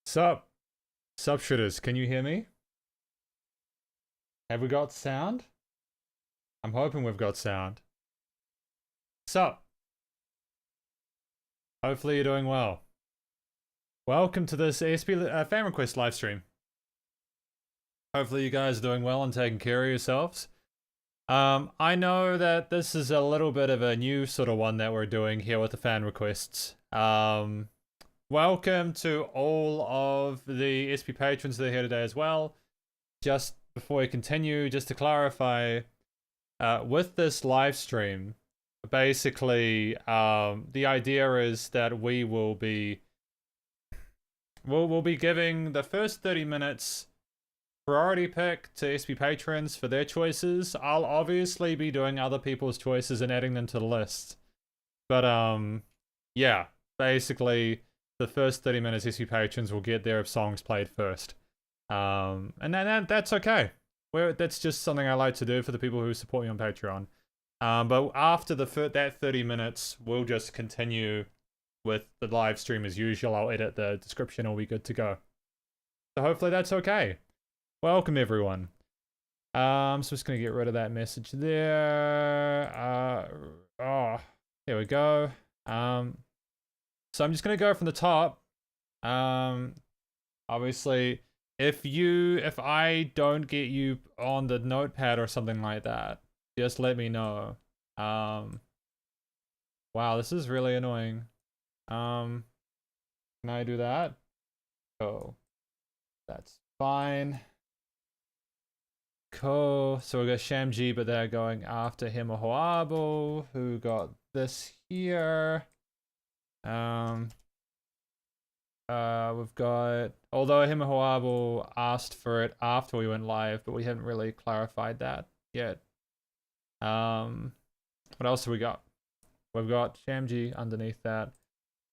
Sup Shredders, can you hear me? Have we got sound? I'm hoping we've got sound. Sup? Hopefully you're doing well. Welcome to this SP fan request live stream. Hopefully you guys are doing well and taking care of yourselves. I know that this is a little bit of a new sort of one that we're doing here with the fan requests. Welcome to all of the SP patrons that are here today as well. Just before we continue, just to clarify, with this live stream, basically, the idea is that we will be we'll be giving the first 30 minutes priority pick to SP patrons for their choices. I'll obviously be doing other people's choices and adding them to the list. But yeah, basically the first 30 minutes SP patrons will get their songs played first. And that's okay. That's just something I like to do for the people who support me on Patreon. But after that 30 minutes, we'll just continue with the live stream as usual. I'll edit the description, it'll be good to go. So hopefully that's okay. Welcome everyone. So just gonna get rid of that message there. Here we go. So I'm just gonna go from the top. Obviously, if I don't get you on the notepad or something like that, just let me know. Wow, this is really annoying. Can I do that? Oh, that's fine. Cool. So we got Shamji, but they're going after him or Hoabo, who got this here. We've got, although him and Hoabo asked for it after we went live, but we haven't really clarified that yet. What else have we got? We've got Shamji underneath that.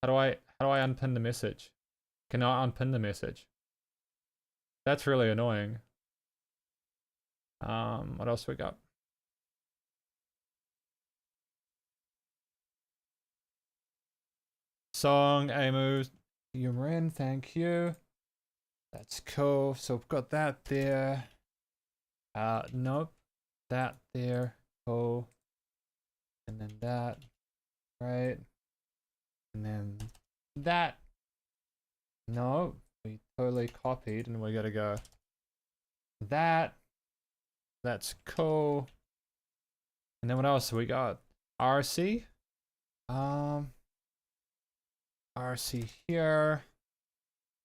How do I unpin the message? Can I unpin the message? That's really annoying. What else we got? Song, Amu, Yumrin, thank you. That's cool. So we've got that there. Nope. That there. Cool. And then that. Right. And then that. No. We totally copied and we gotta go. That. That's cool. And then what else we got? RC. RC here.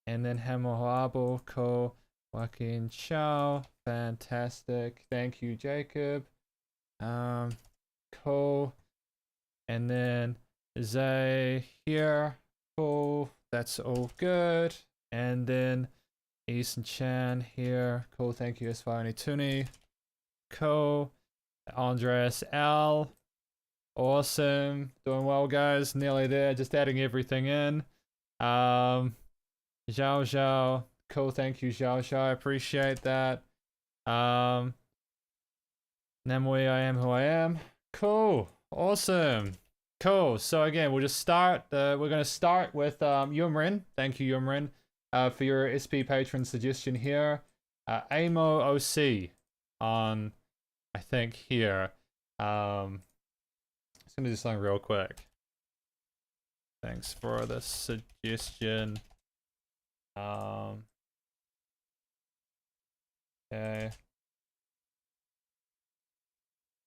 And then Hemohabo, cool. Joaquin, Chow. Fantastic. Thank you, Jacob. Cool. And then Zay here. Cool. That's all good. And then Eason Chan here. Cool. Thank you, Esfani Tuni. Cool. Andres L. Awesome. Doing well, guys. Nearly there. Just adding everything in. Zhao Zhao. Cool. Thank you, Zhao Zhao. I appreciate that. Namewee, I am who I am. Cool. Awesome. Cool. So again, we'll just start. We're going to start with Yumrin. Thank you, Yumrin, for your SP patron suggestion here. Amo OC on, I think, here. Just gonna do something real quick. Thanks for the suggestion. Okay.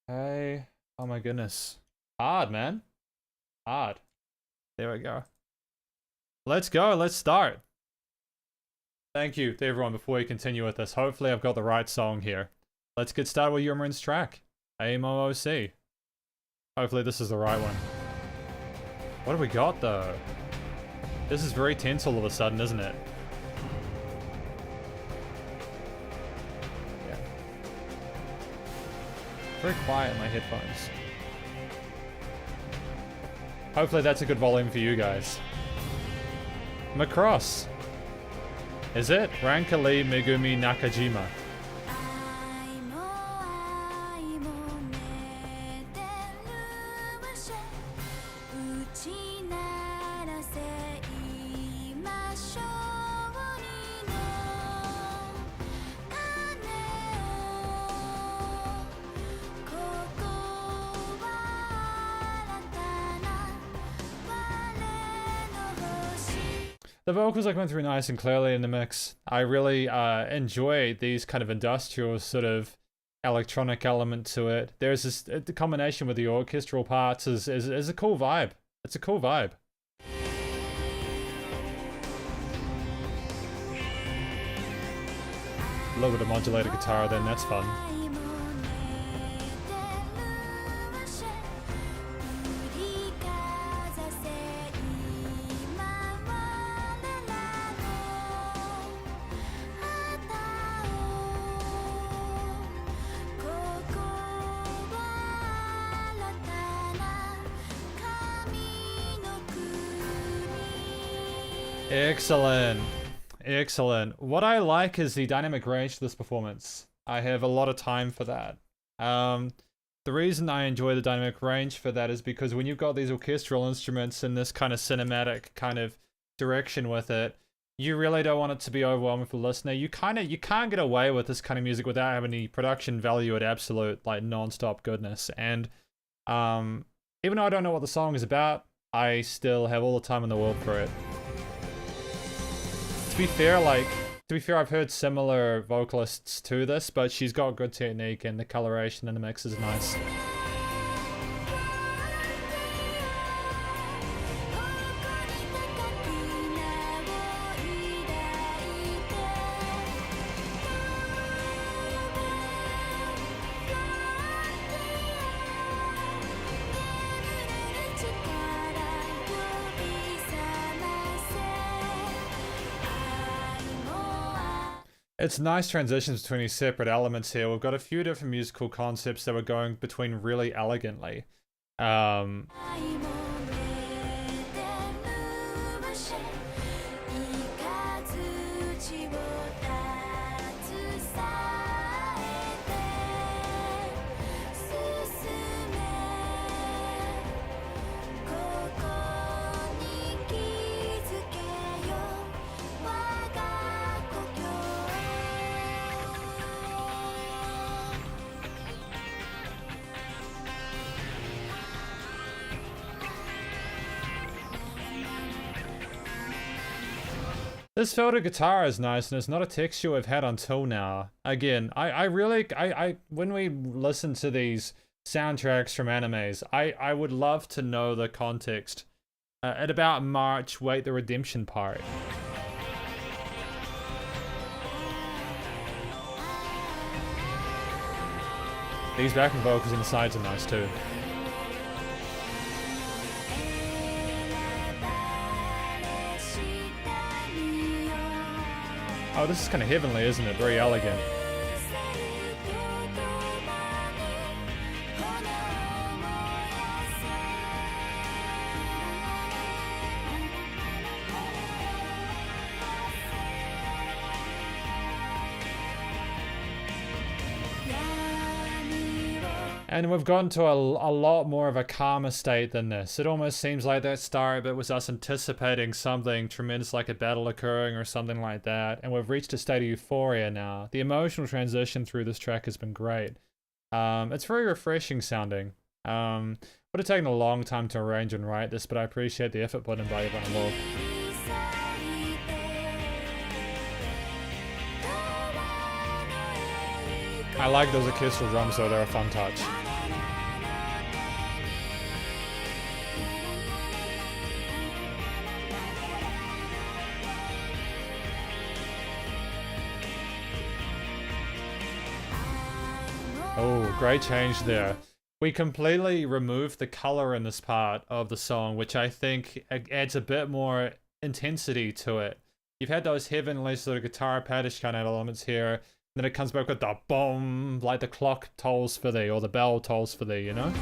Hey. Oh my goodness. Hard, man. Hard. There we go. Let's go. Let's start. Thank you to everyone before we continue with this. Hopefully I've got the right song here. Let's get started with Yumrin's track. AMOOC. Hopefully this is the right one. What have we got though? This is very tense all of a sudden, isn't it? Yeah. Very quiet in my headphones. Hopefully that's a good volume for you guys. Macross. Is it? Rankali Megumi Nakajima. The vocals are coming through nice and clearly in the mix. I really enjoy these kind of industrial sort of electronic element to it. There's this the combination with the orchestral parts is a cool vibe. It's a cool vibe. A little bit of modulated guitar then, that's fun. Excellent. Excellent. What I like is the dynamic range to this performance. I have a lot of time for that. The reason I enjoy the dynamic range for that is because when you've got these orchestral instruments and this kind of cinematic kind of direction with it, you really don't want it to be overwhelming for the listener. You can't get away with this kind of music without having the production value at absolute like non-stop goodness. And even though I don't know what the song is about, I still have all the time in the world for it. To be fair, I've heard similar vocalists to this, but she's got good technique and the coloration in the mix is nice. It's nice transitions between these separate elements here. We've got a few different musical concepts that we're going between really elegantly. This filtered guitar is nice, and it's not a texture I've had until now. Again, I really, when we listen to these soundtracks from animes, I would love to know the context. At about March, wait the redemption part. These backing vocals on the sides are nice too. Oh, this is kind of heavenly, isn't it? Very elegant. And we've gone to a lot more of a calmer state than this. It almost seems like that start bit was us anticipating something tremendous like a battle occurring or something like that. And we've reached a state of euphoria now. The emotional transition through this track has been great. It's very refreshing sounding. Would have taken a long time to arrange and write this, but I appreciate the effort put in by everyone involved. I like those orchestral drums though, they're a fun touch. Oh, great change there. We completely removed the color in this part of the song, which I think adds a bit more intensity to it. You've had those heavenly sort of guitar paddish kind of elements here, and then it comes back with the boom, like the clock tolls for thee, or the bell tolls for thee, you know?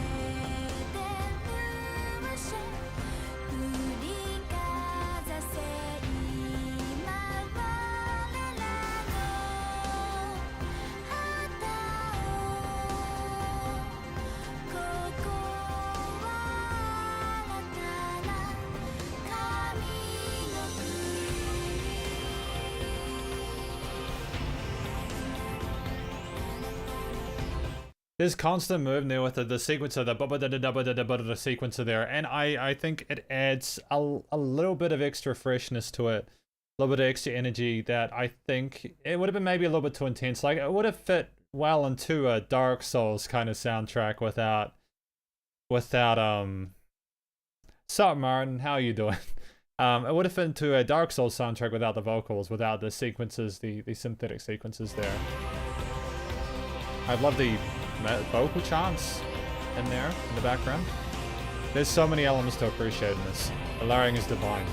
there's constant movement there with the sequencer, the sequencer there, and I think it adds a little bit of extra freshness to it, a little bit of extra energy that I think it would have been maybe a little bit too intense. Like it would have fit well into a Dark Souls kind of soundtrack without Sup Martin, how you doing? It would have fit into a Dark Souls soundtrack without the vocals, without the sequences, the synthetic sequences there. I love the vocal chants in there, in the background. There's so many elements to appreciate in this. The layering is divine.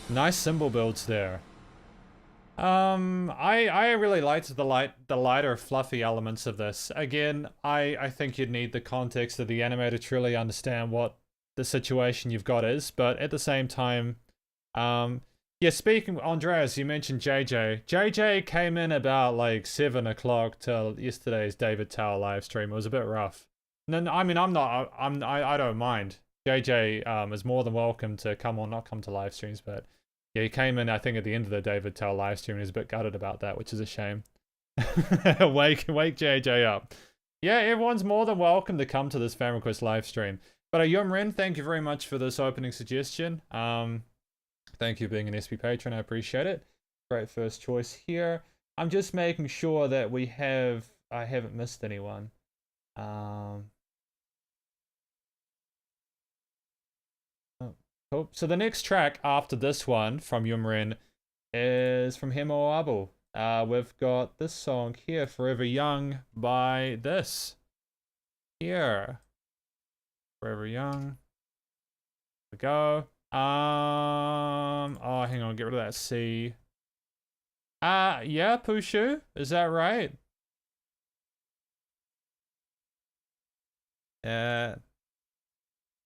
Nice cymbal builds there. I really liked the lighter, fluffy elements of this. Again, I think you'd need the context of the anime to truly understand what the situation you've got is, but at the same time, yeah, speaking, Andreas, you mentioned JJ. JJ came in about like 7 o'clock till yesterday's David Tower live stream. It was a bit rough. No, I mean, I don't mind. JJ is more than welcome to come on, not come to live streams, but yeah, he came in, I think, at the end of the David Tell live stream and he's a bit gutted about that, which is a shame. wake JJ up. Yeah, everyone's more than welcome to come to this Fan Request live stream. But Yumrin, thank you very much for this opening suggestion. Thank you for being an SP patron, I appreciate it. Great first choice here. I'm just making sure that we have, I haven't missed anyone. Cool. So the next track after this one from Yumrin is from Himo Abo. We've got this song here, Forever Young, by this. Here. Forever Young. Here we go. Oh, hang on, get rid of that C. Yeah, Pushu, is that right?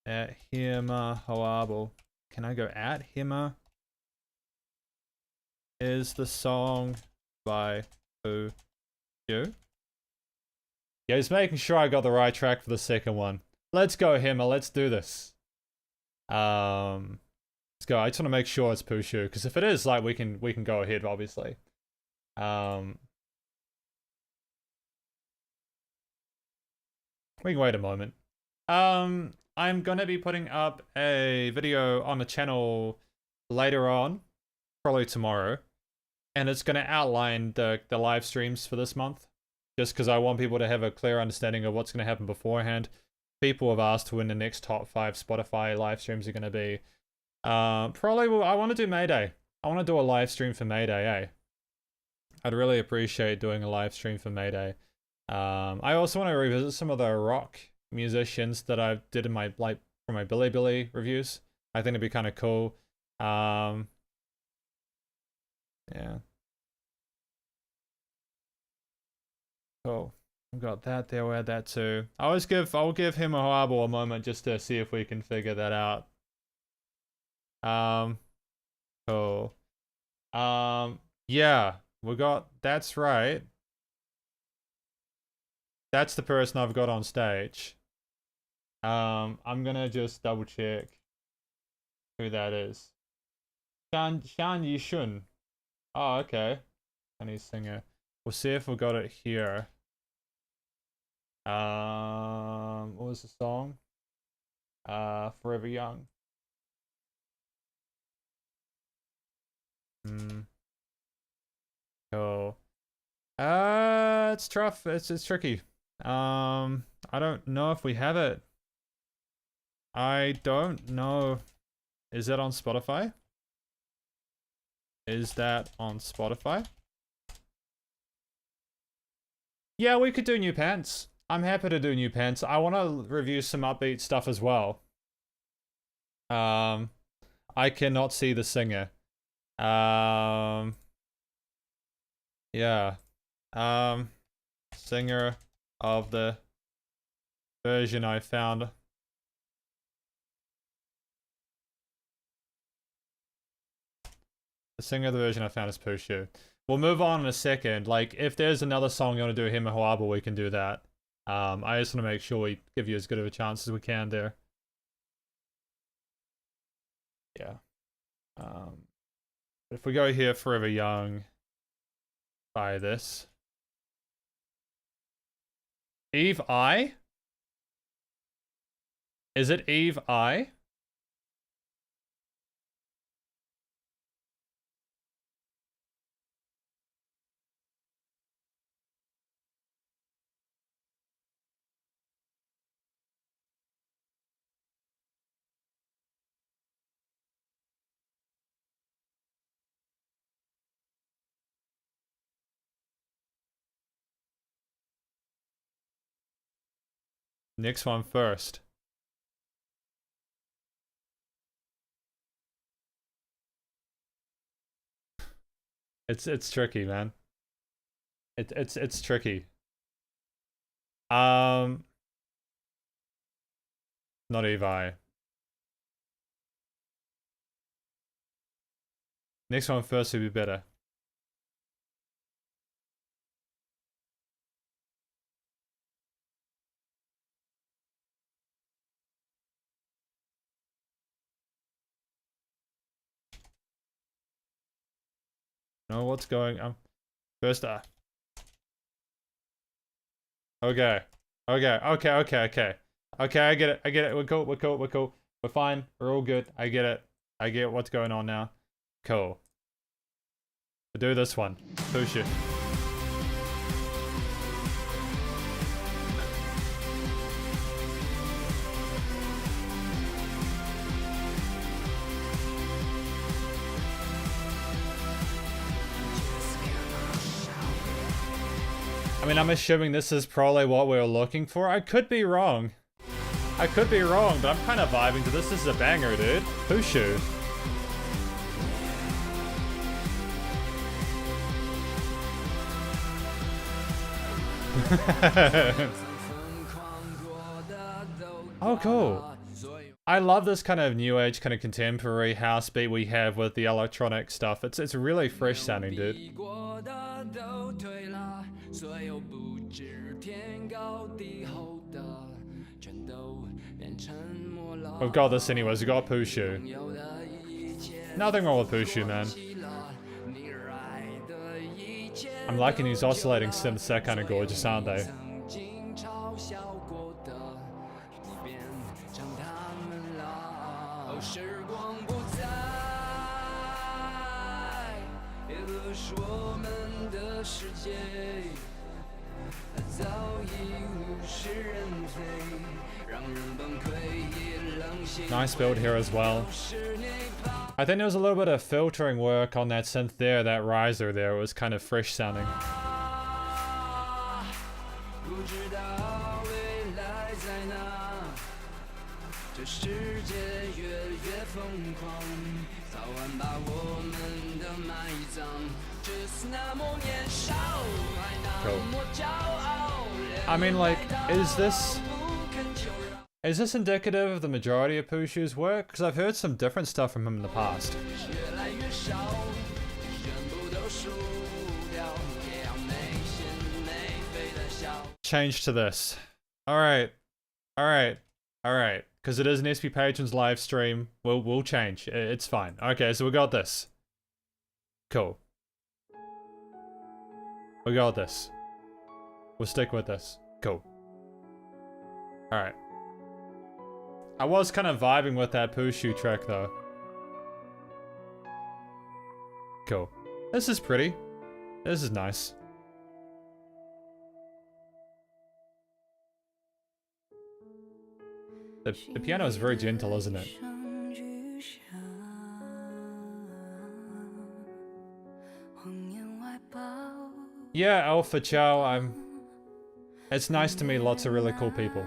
At Hima Hoabo. Can I go at Hima? Is the song by Pushu? Yeah, he's making sure I got the right track for the second one. Let's go, Hima. Let's do this. Let's go. I just want to make sure it's Pushu, because if it is, like, we can go ahead, obviously. We can wait a moment. I'm gonna be putting up a video on the channel later on, probably tomorrow, and it's gonna outline the live streams for this month, just because I want people to have a clear understanding of what's gonna happen beforehand. People have asked when the next top 5 Spotify live streams are gonna be. Probably I want to do Mayday. I want to do a live stream for Mayday, eh? I'd really appreciate doing a live stream for Mayday. I also want to revisit some of the rock musicians that I did in my for my Billy reviews. I think it'd be kind of cool. Yeah. Cool. We've got that there. We'll add that too. I'll give him a Hoabo a moment just to see if we can figure that out. Cool. Yeah, we got, that's right. That's the person I've got on stage. I'm gonna just double check who that is. Shan Yishun. Oh, okay. Chinese singer. We'll see if we got it here. What was the song? Forever Young. Cool. It's tough. It's tricky. I don't know if we have it. I don't know. Is that on Spotify? Is that on Spotify? Yeah, we could do New Pants. I'm happy to do New Pants. I want to review some upbeat stuff as well. I cannot see the singer. Yeah. Singer of the version I found. The singer of the version I found is Pushu. we'll move on in a second. Like, if there's another song you want to do him and Hoaba, we can do that. I just want to make sure we give you as good of a chance as we can there. Yeah. If we go here, Forever Young, buy this. Eve I? Is it Eve I? Next one first. It's tricky, man. It's tricky. Not Evi. Next one first would be better. Know what's going on? First okay. Okay, I get it. We're cool. We're fine. We're all good. I get it. I get what's going on now. Cool. We'll do this one. Pushu. I mean, I'm assuming this is probably what we were looking for. I could be wrong. But I'm kind of vibing to this. This is a banger, dude. Pushu. Oh, cool. I love this kind of new age, kind of contemporary house beat we have with the electronic stuff. It's really fresh sounding, dude. We've got this anyways. We got Pushu. Nothing wrong with Pushu, man. I'm liking these oscillating synths. They're kind of gorgeous, aren't they? Nice build here as well. I think there was a little bit of filtering work on that synth there, that riser there. It was kind of fresh sounding. Cool. I mean, like, is this indicative of the majority of Pushu's work? Because I've heard some different stuff from him in the past. Change to this. Alright. Because it is an SP Patrons live stream. We'll change. It's fine. Okay, so we got this. Cool. We got this. We'll stick with this. Cool. Alright. I was kind of vibing with that Pushu track though. Cool. This is pretty. This is nice. The piano is very gentle, isn't it? Yeah, Alpha Chow, it's nice to meet lots of really cool people.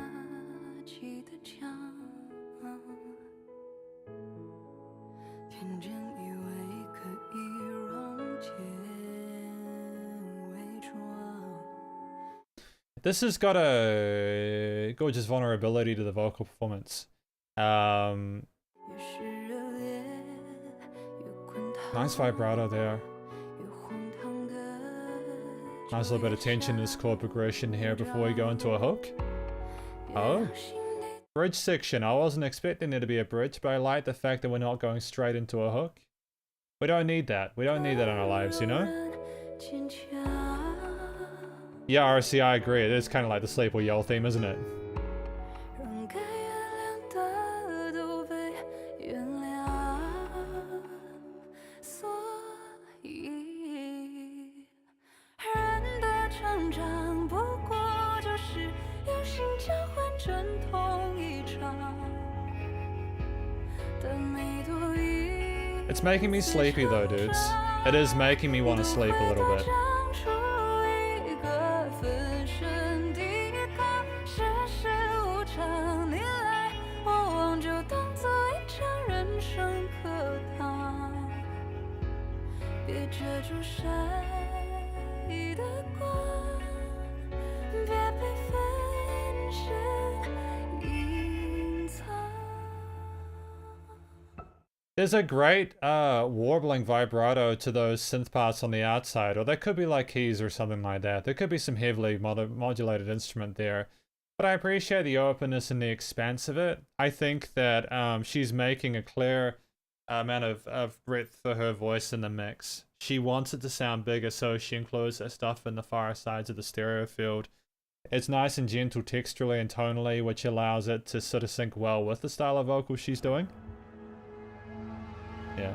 This has got a gorgeous vulnerability to the vocal performance. Nice vibrato there. Nice little bit of tension in this chord progression here before we go into a hook. Oh. Bridge section. I wasn't expecting there to be a bridge, but I like the fact that we're not going straight into a hook. We don't need that. We don't need that in our lives, you know? Yeah, RC, I agree. It is kind of like the Sleep or Yell theme, isn't it? It's making me sleepy though, dudes. It is making me want to sleep a little bit. There's a great warbling vibrato to those synth parts on the outside, or there could be like keys or something like that. There could be some heavily modulated instrument there. But I appreciate the openness and the expanse of it. I think that she's making a clear amount of breadth for her voice in the mix. She wants it to sound bigger, so she includes that stuff in the far sides of the stereo field. It's nice and gentle texturally and tonally, which allows it to sort of sync well with the style of vocal she's doing. Yeah.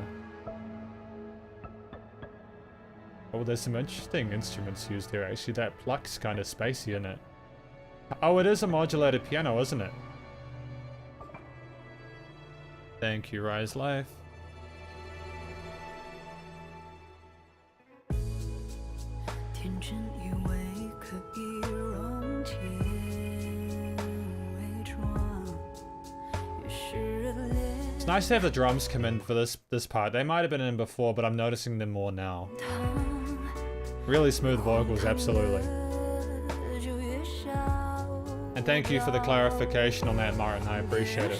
Oh, there's some interesting instruments used here, actually. That pluck's kind of spacey, isn't it? Oh, it is a modulated piano, isn't it? Thank you, Rise Life. It's nice to have the drums come in for this part. They might have been in before, but I'm noticing them more now. Really smooth vocals, absolutely. And thank you for the clarification on that, Martin. I appreciate it.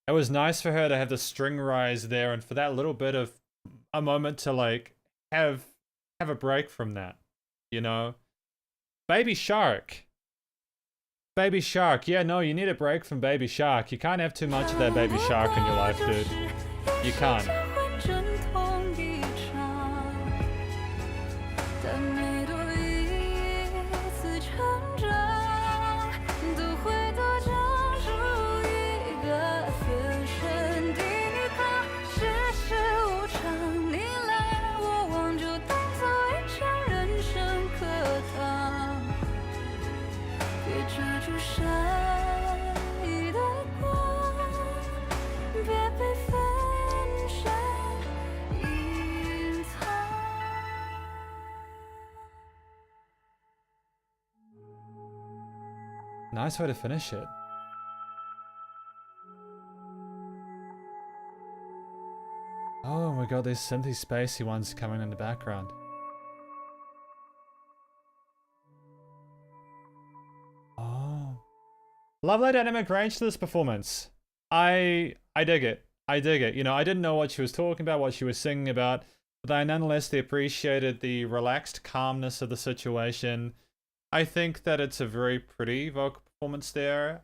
It was nice for her to have the string rise there and for that little bit of a moment to like have a break from that, you know? Baby Shark. Baby Shark. Yeah, no, you need a break from Baby Shark. You can't have too much of that Baby Shark in your life, dude. You can't. Nice way to finish it. Oh, we got these synthy spacey ones coming in the background. Oh. Lovely dynamic range to this performance. I dig it. I dig it. You know, I didn't know what she was talking about, what she was singing about, but I nonetheless appreciated the relaxed calmness of the situation. I think that it's a very pretty vocal performance there.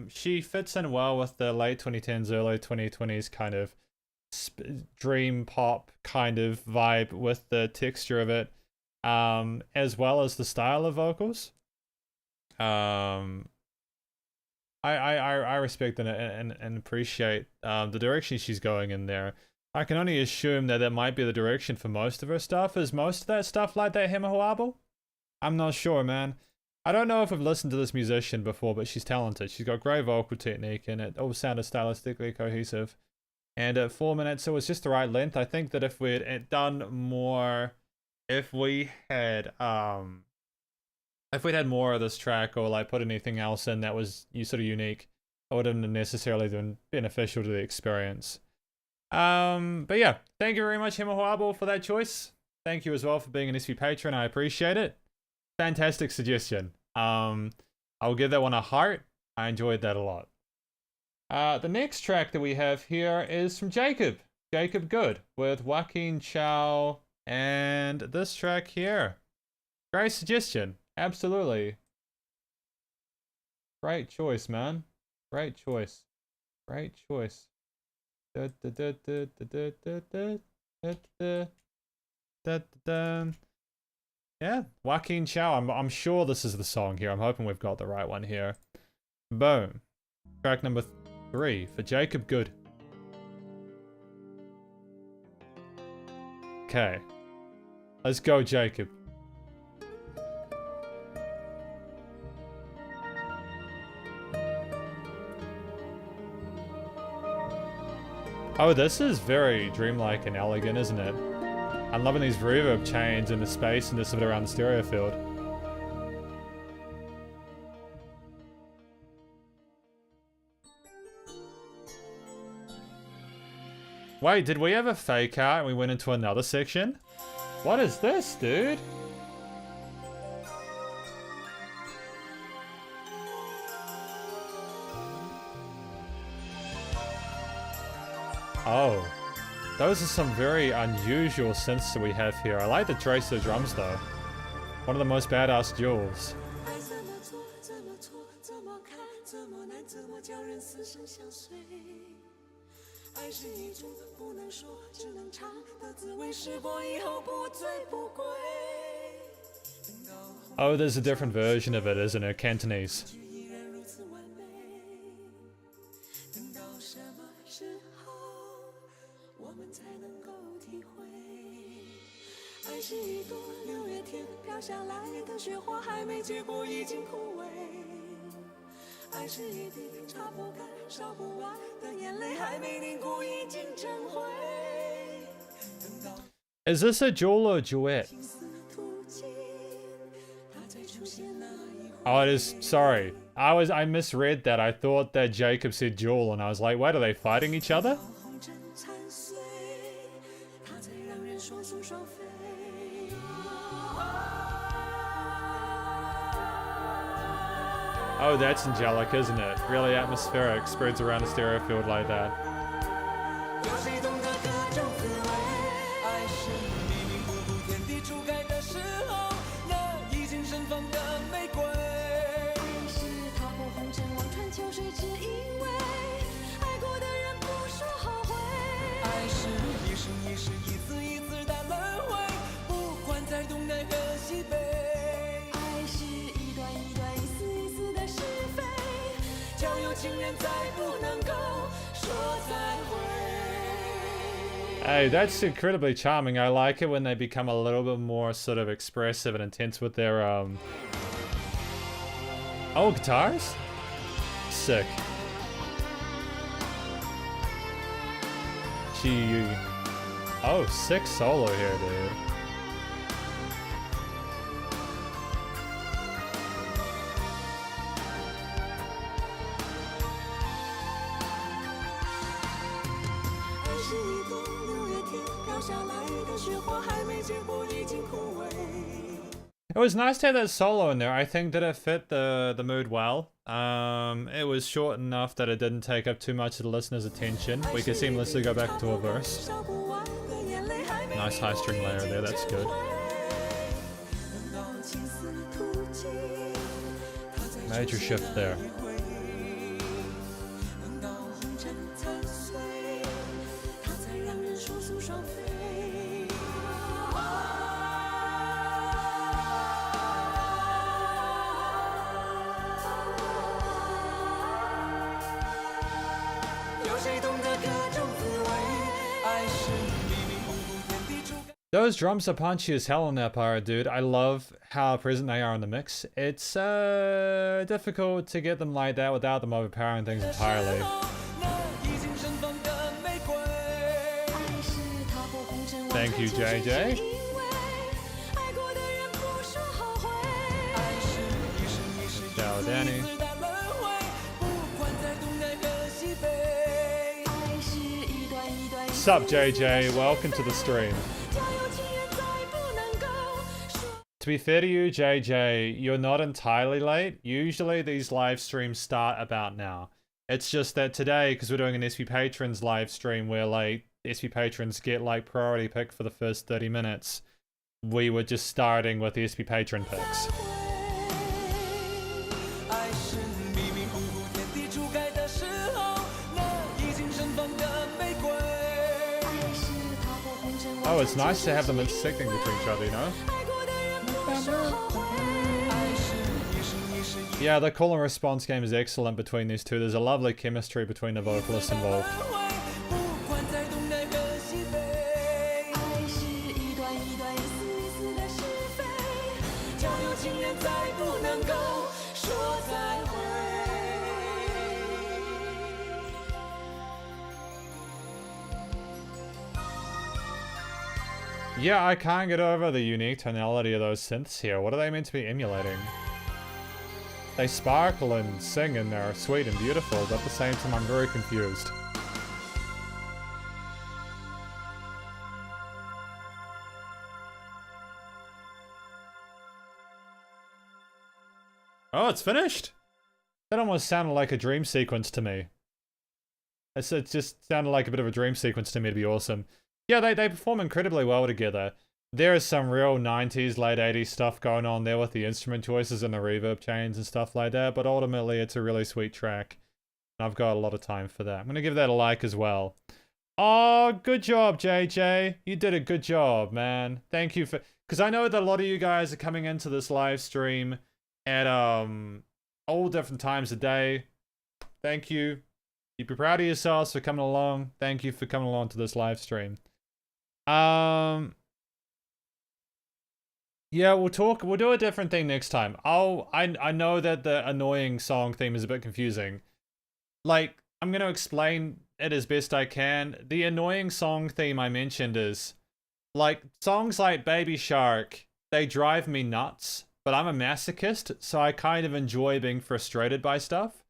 She fits in well with the late 2010s, early 2020s kind of dream pop kind of vibe with the texture of it, as well as the style of vocals. I respect and appreciate the direction she's going in there. I can only assume that might be the direction for most of her stuff. Is most of that stuff like that Hemahuabo? I'm not sure, man. I don't know if I've listened to this musician before, but she's talented. She's got great vocal technique, and it all sounded stylistically cohesive. And at 4 minutes, it was just the right length. I think that if we had done more, if we'd had more of this track, or like put anything else in that was sort of unique, it wouldn't have necessarily been beneficial to the experience. But yeah, thank you very much, Himahuabo, for that choice. Thank you as well for being an SP patron. I appreciate it. Fantastic suggestion. I'll give that one a heart. I enjoyed that a lot. The next track that we have here is from Jacob. Jacob Good with Joaquin, Chow, and this track here. Great suggestion. Absolutely. Great choice, man. Great choice. Great choice. Yeah, Joaquin Chow. I'm sure this is the song here. I'm hoping we've got the right one here. Boom. Track number 3 for Jacob Good. Okay. Let's go, Jacob. Oh, this is very dreamlike and elegant, isn't it? I'm loving these reverb chains in the space and just a bit around the stereo field. Wait, did we have a fake out and we went into another section? What is this, dude? Oh. Those are some very unusual synths that we have here. I like the tracer drums though. One of the most badass duels. Oh, there's a different version of it, isn't it? Cantonese. Is this a duel or a duet? Oh, it is. Sorry. I misread that. I thought that Jacob said duel and I was like, wait, are they fighting each other? Oh, that's angelic, isn't it? Really atmospheric, spreads around a stereo field like that. Hey, that's incredibly charming. I like it when they become a little bit more sort of expressive and intense with their oh, guitars? Sick. Gee. Oh, sick solo here, dude. It was nice to have that solo in there. I think that it fit the mood well. It was short enough that it didn't take up too much of the listener's attention. We could seamlessly go back to a verse. Nice high string layer there, that's good. Major shift there. Those drums are punchy as hell on that part, dude. I love how present they are in the mix. It's difficult to get them like that without them overpowering things entirely. Thank you, JJ. Ciao, Danny. Sup JJ, welcome to the stream. To be fair to you, JJ, you're not entirely late. Usually these live streams start about now. It's just that today, because we're doing an SP Patrons live stream where like SP Patrons get like priority pick for the first 30 minutes, we were just starting with the SP Patron picks. Oh, it's nice to have them intersecting between each other, you know? Yeah, the call and response game is excellent between these two. There's a lovely chemistry between the vocalists involved. Yeah, I can't get over the unique tonality of those synths here. What are they meant to be emulating? They sparkle and sing and they're sweet and beautiful, but at the same time I'm very confused. Oh, it's finished! That almost sounded like a dream sequence to me. It just sounded like a bit of a dream sequence to me, to be awesome. Yeah, they perform incredibly well together. There is some real 90s, late 80s stuff going on there with the instrument choices and the reverb chains and stuff like that, but ultimately it's a really sweet track. And I've got a lot of time for that. I'm going to give that a like as well. Oh, good job, JJ. You did a good job, man. Thank you for... Because I know that a lot of you guys are coming into this live stream at all different times of day. Thank you. You be proud of yourselves for coming along. Thank you for coming along to this live stream. Yeah, we'll do a different thing next time. I know that the annoying song theme is a bit confusing. Like, I'm gonna explain it as best I can. The annoying song theme I mentioned is, like, songs like Baby Shark, they drive me nuts, but I'm a masochist, so I kind of enjoy being frustrated by stuff.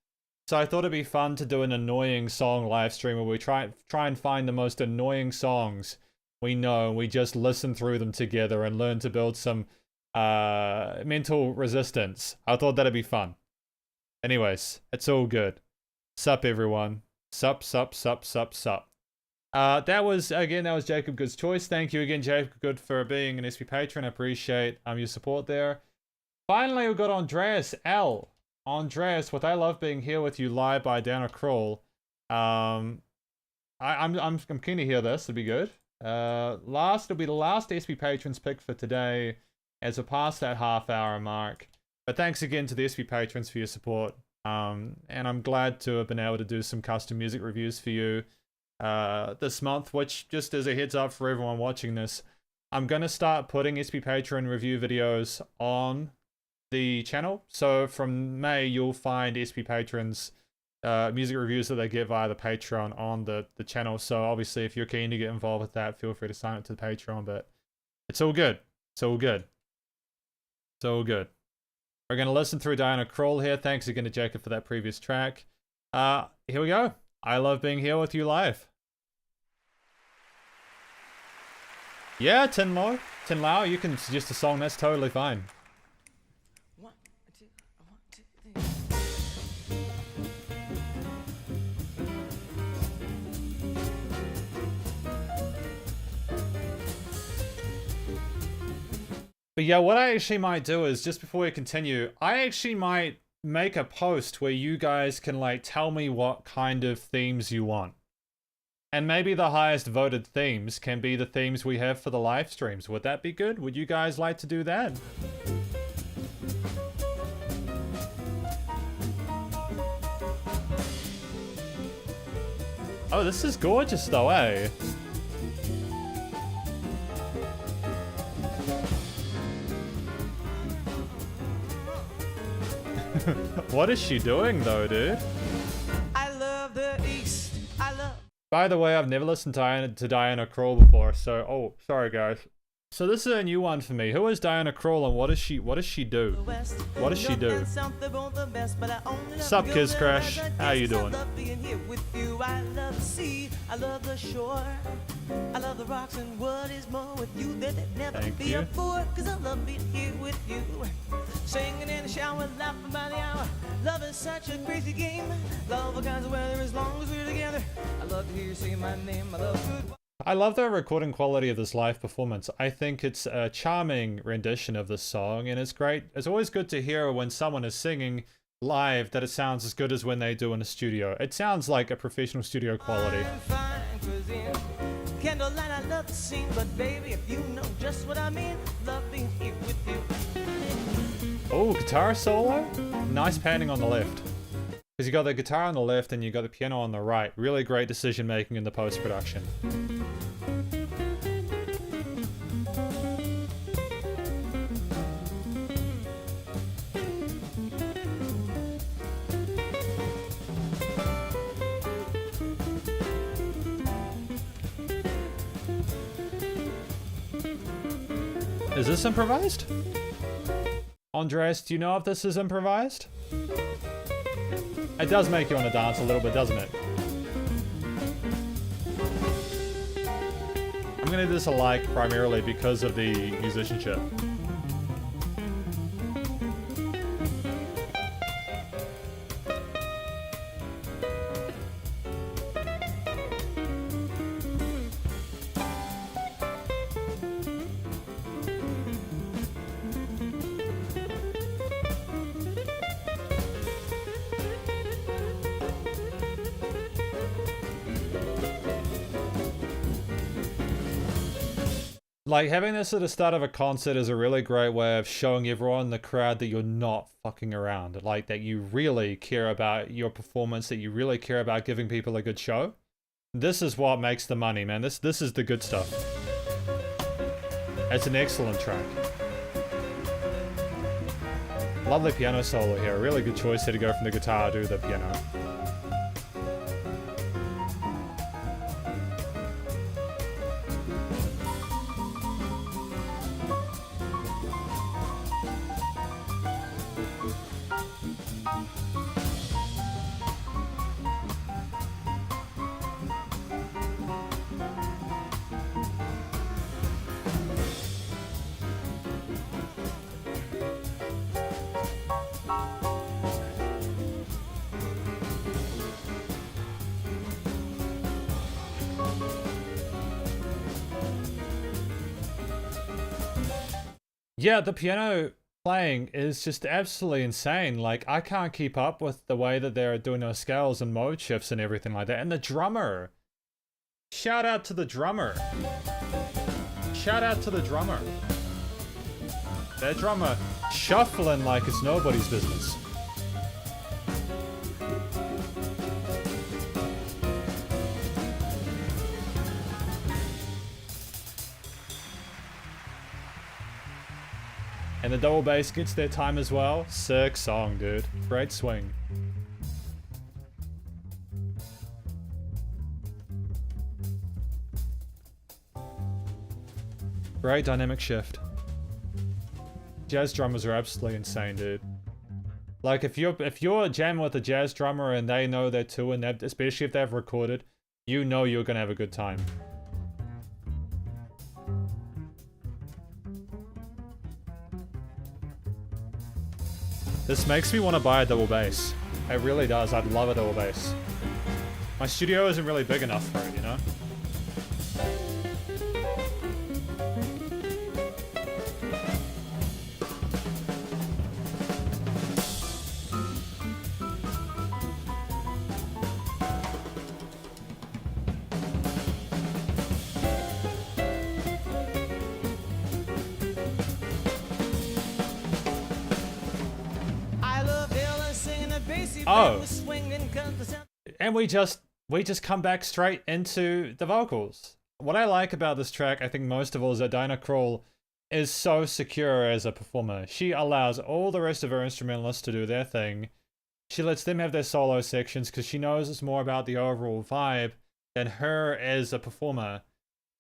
So I thought it'd be fun to do an annoying song live stream where we try and find the most annoying songs we know, and we just listen through them together and learn to build some mental resistance. I thought that'd be fun. Anyways, it's all good. Sup everyone. Sup, sup, sup, sup, sup. That was Jacob Good's choice. Thank you again, Jacob Good, for being an SP patron. I appreciate your support there. Finally, we got Andreas L. Andreas, with I Love Being Here With You live by Dana Kroll. I'm keen to hear this. It'll be good. It'll be the last SP patrons pick for today, as we're past that half-hour mark. But thanks again to the SP patrons for your support. And I'm glad to have been able to do some custom music reviews for you this month, which, just as a heads up for everyone watching this, I'm gonna start putting SP patron review videos on the channel. So from May, you'll find SP patrons music reviews that they get via the Patreon on the channel. So obviously, if you're keen to get involved with that, feel free to sign up to the Patreon. But it's all good. It's all good. It's all good. We're going to listen through Diana Kroll here. Thanks again to Jacob for that previous track. Here we go. I Love Being Here With You live. Yeah, Tin Lao, you can suggest a song. That's totally fine. But yeah, what I actually might do is, just before we continue, I actually might make a post where you guys can like tell me what kind of themes you want. And maybe the highest voted themes can be the themes we have for the live streams. Would that be good? Would you guys like to do that? Oh, this is gorgeous though, eh? What is she doing though, dude? I love the East. By the way, I've never listened to Diana Kroll before, so... Oh, sorry guys. So this is a new one for me. Who is Diana Krall and what does she do? What does she do? Sup Kids Crash, how you doing? I love the sea, I love the shore, I love the rocks and what is more with you that there'd never be a before, cause I love being here with you. Singing in the shower, laughing by the hour. Love is such a crazy game. Love all kinds of weather as long as we're together. I love to hear you say my name, I love good. I love the recording quality of this live performance. I think it's a charming rendition of this song, and it's great. It's always good to hear when someone is singing live that it sounds as good as when they do in a studio. It sounds like a professional studio quality. Candlelight, I love the scene, but baby, if you know just what I mean, love being here with you. Oh, guitar solo? Nice panning on the left. Because you got the guitar on the left and you got the piano on the right. Really great decision making in the post-production. Is this improvised? Andres, do you know if this is improvised? It does make you want to dance a little bit, doesn't it? I'm gonna do this a like primarily because of the musicianship. Like, having this at the start of a concert is a really great way of showing everyone in the crowd that you're not fucking around. Like, that you really care about your performance, that you really care about giving people a good show. This is what makes the money, man. This is the good stuff. It's an excellent track. Lovely piano solo here. A really good choice here to go from the guitar to the piano. Yeah, the piano playing is just absolutely insane. Like, I can't keep up with the way that they're doing those scales and mode shifts and everything like that. And the drummer. Shout out to the drummer. Shout out to the drummer. That drummer shuffling like it's nobody's business. And the double bass gets their time as well. Sick song, dude. Great swing. Great dynamic shift. Jazz drummers are absolutely insane, dude. Like, if you're jamming with a jazz drummer and they know that too, and especially if they've recorded, you know you're gonna have a good time. This makes me want to buy a double bass. It really does. I'd love a double bass. My studio isn't really big enough for it, you know? Oh, and we just come back straight into the vocals. What I like about this track, I think most of all, is that Diana Krall is so secure as a performer. She allows all the rest of her instrumentalists to do their thing. She lets them have their solo sections because she knows it's more about the overall vibe than her as a performer.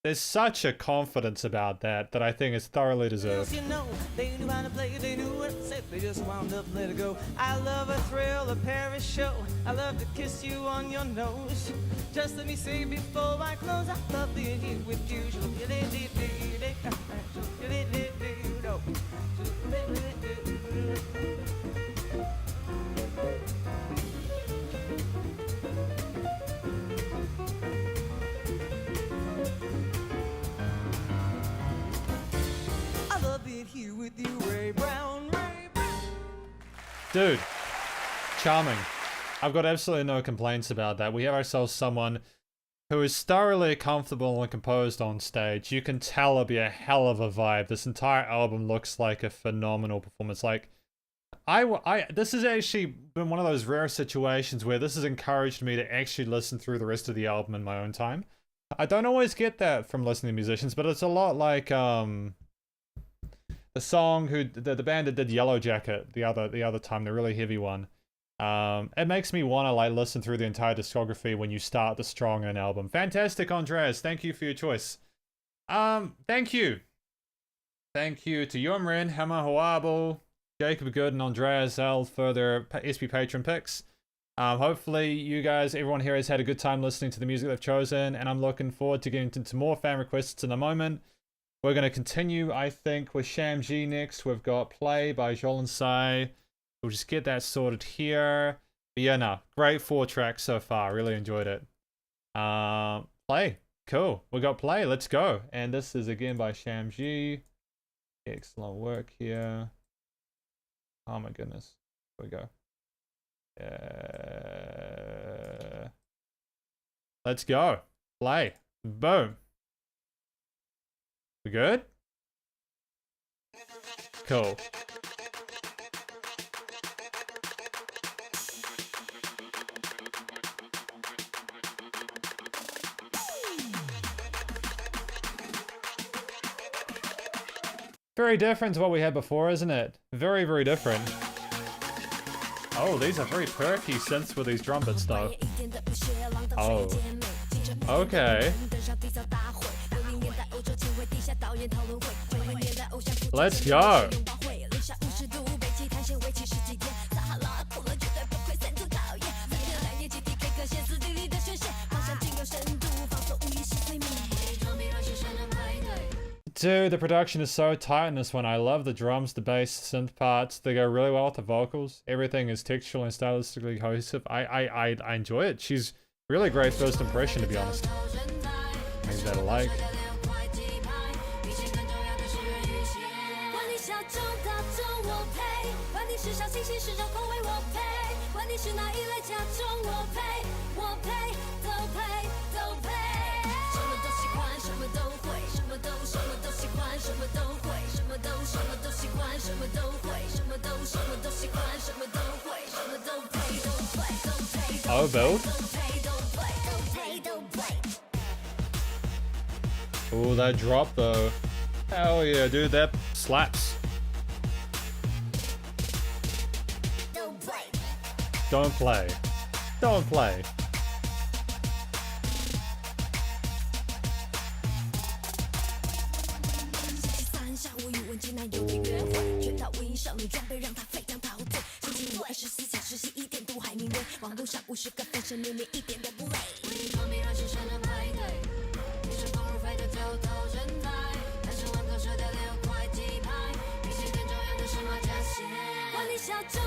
There's such a confidence about that that I think is thoroughly deserved. You know, they knew how to play, they knew what to say, they just wound up, let it go. I love a thrill, a Paris show. I love to kiss you on your nose. Just let me say before I close, I love being here with you. Here with you, Ray Brown, Ray Brown. Dude, charming. I've got absolutely no complaints about that. We have ourselves someone who is thoroughly comfortable and composed on stage. You can tell it'll be a hell of a vibe. This entire album looks like a phenomenal performance. Like, this has actually been one of those rare situations where this has encouraged me to actually listen through the rest of the album in my own time. I don't always get that from listening to musicians, but it's a lot like, the song the band that did Yellow Jacket the other time, the really heavy one. It makes me want to like listen through the entire discography when you start the strong in an album. Fantastic, Andreas. Thank you for your choice. Thank you to Yumrin, Hammer Hoabo, Jacob Good, and Andreas L for their SP patron picks. Hopefully you guys, everyone here has had a good time listening to the music they've chosen, and I'm looking forward to getting into more fan requests in a moment. We're going to continue, I think, with Sham G next. We've got Play by Jolin Sai. We'll just get that sorted here. But yeah, no, great 4 tracks so far. Really enjoyed it. Play. Cool. We got Play. Let's go. And this is again by Sham G. Excellent work here. Oh my goodness. Here we go. Let's go. Play. Boom. We good? Cool. Very different to what we had before, isn't it? Very, very different. Oh, these are very perky synths with these trumpets though. Oh. Okay. Let's go. Dude, the production is so tight in this one. I love the drums, the bass, synth parts. They go really well with the vocals. Everything is textual and stylistically cohesive. I enjoy it. She's really great first impression, to be honest. Maybe that I like. Oh, build. Oh, that drop though. Hell yeah, dude, that slaps. Don't play. Don't play.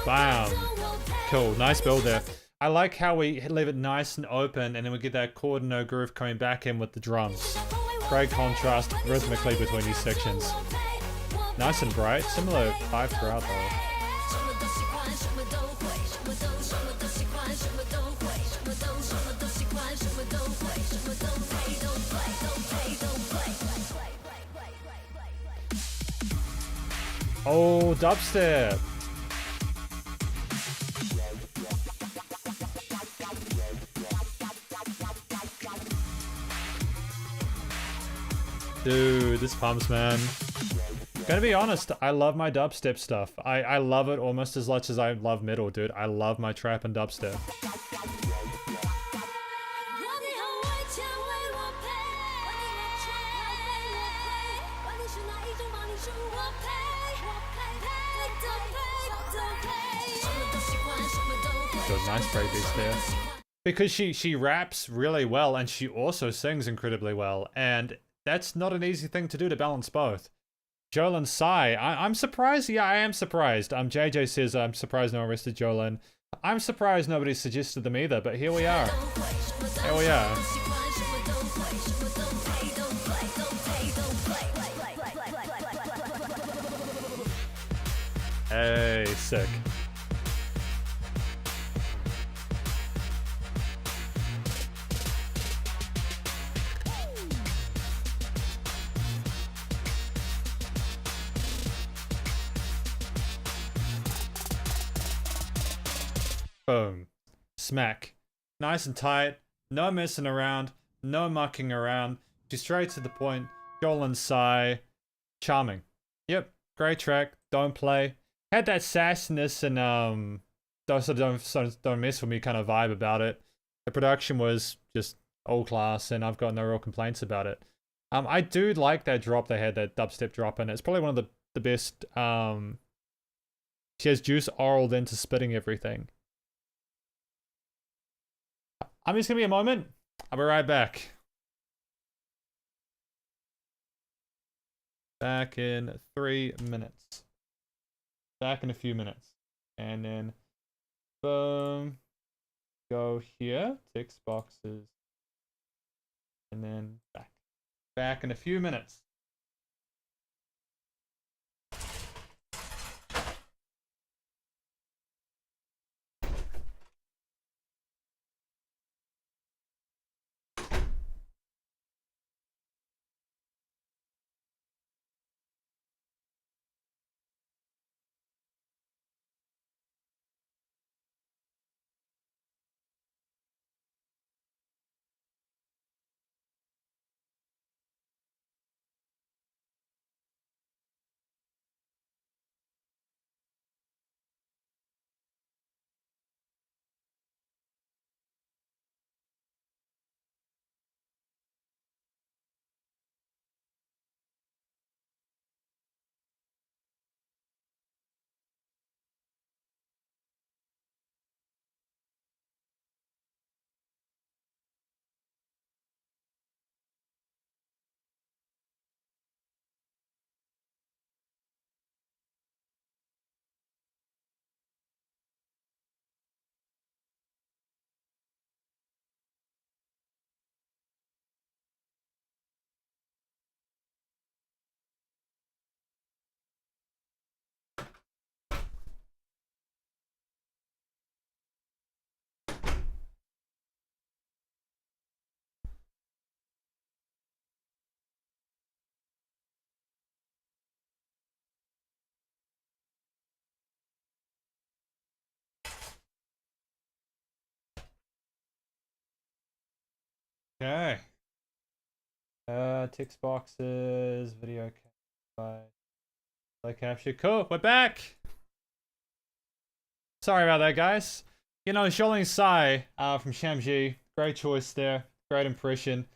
Bam. Cool, nice build there. I like how we leave it nice and open and then we get that chord and no groove coming back in with the drums. Great contrast rhythmically between these sections. Nice and bright, similar vibe throughout though. Oh, dubstep. Dude, this pumps, man. Gonna be honest, I love my dubstep stuff. I love it almost as much as I love metal, dude. I love my trap and dubstep. Good, nice breakbeats there. Because she raps really well and she also sings incredibly well, and that's not an easy thing to do to balance both. Jolin Sai, I'm surprised. Yeah, I am surprised. JJ says I'm surprised no one arrested Jolin. I'm surprised nobody suggested them either, but here we are. Here we are. Hey, sick. Boom. Smack. Nice and tight. No messing around. No mucking around. Just straight to the point. Jolin Sai. Charming. Yep. Great track. Don't play. Had that sassiness and don't mess with me kind of vibe about it. The production was just old class and I've got no real complaints about it. I do like that drop they had, that dubstep drop in. It's probably one of the best. She has juice oraled into spitting everything. I'm just gonna be a moment. I'll be right back. Back in 3 minutes. Back in a few minutes. And then boom. Go here. Text boxes. And then back. Back in a few minutes. Okay. Text boxes, video capture. Cool, we're back. Sorry about that, guys. You know, Jolin Sai from Shamji, great choice there, great impression.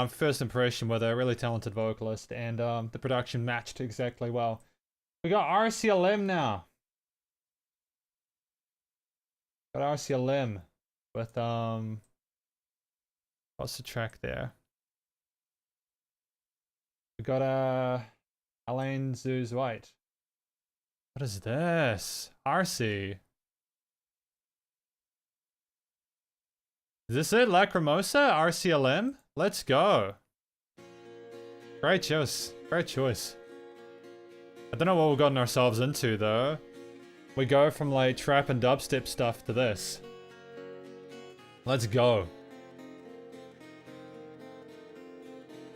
First impression with a really talented vocalist, and the production matched exactly well. We got RCLM now. Got RCLM with what's the track there? We got Alain Zeus White. What is this? RC. Is this it? Lacrimosa? RCLM? Let's go. Great choice. Great choice. I don't know what we've gotten ourselves into though. We go from like trap and dubstep stuff to this. Let's go.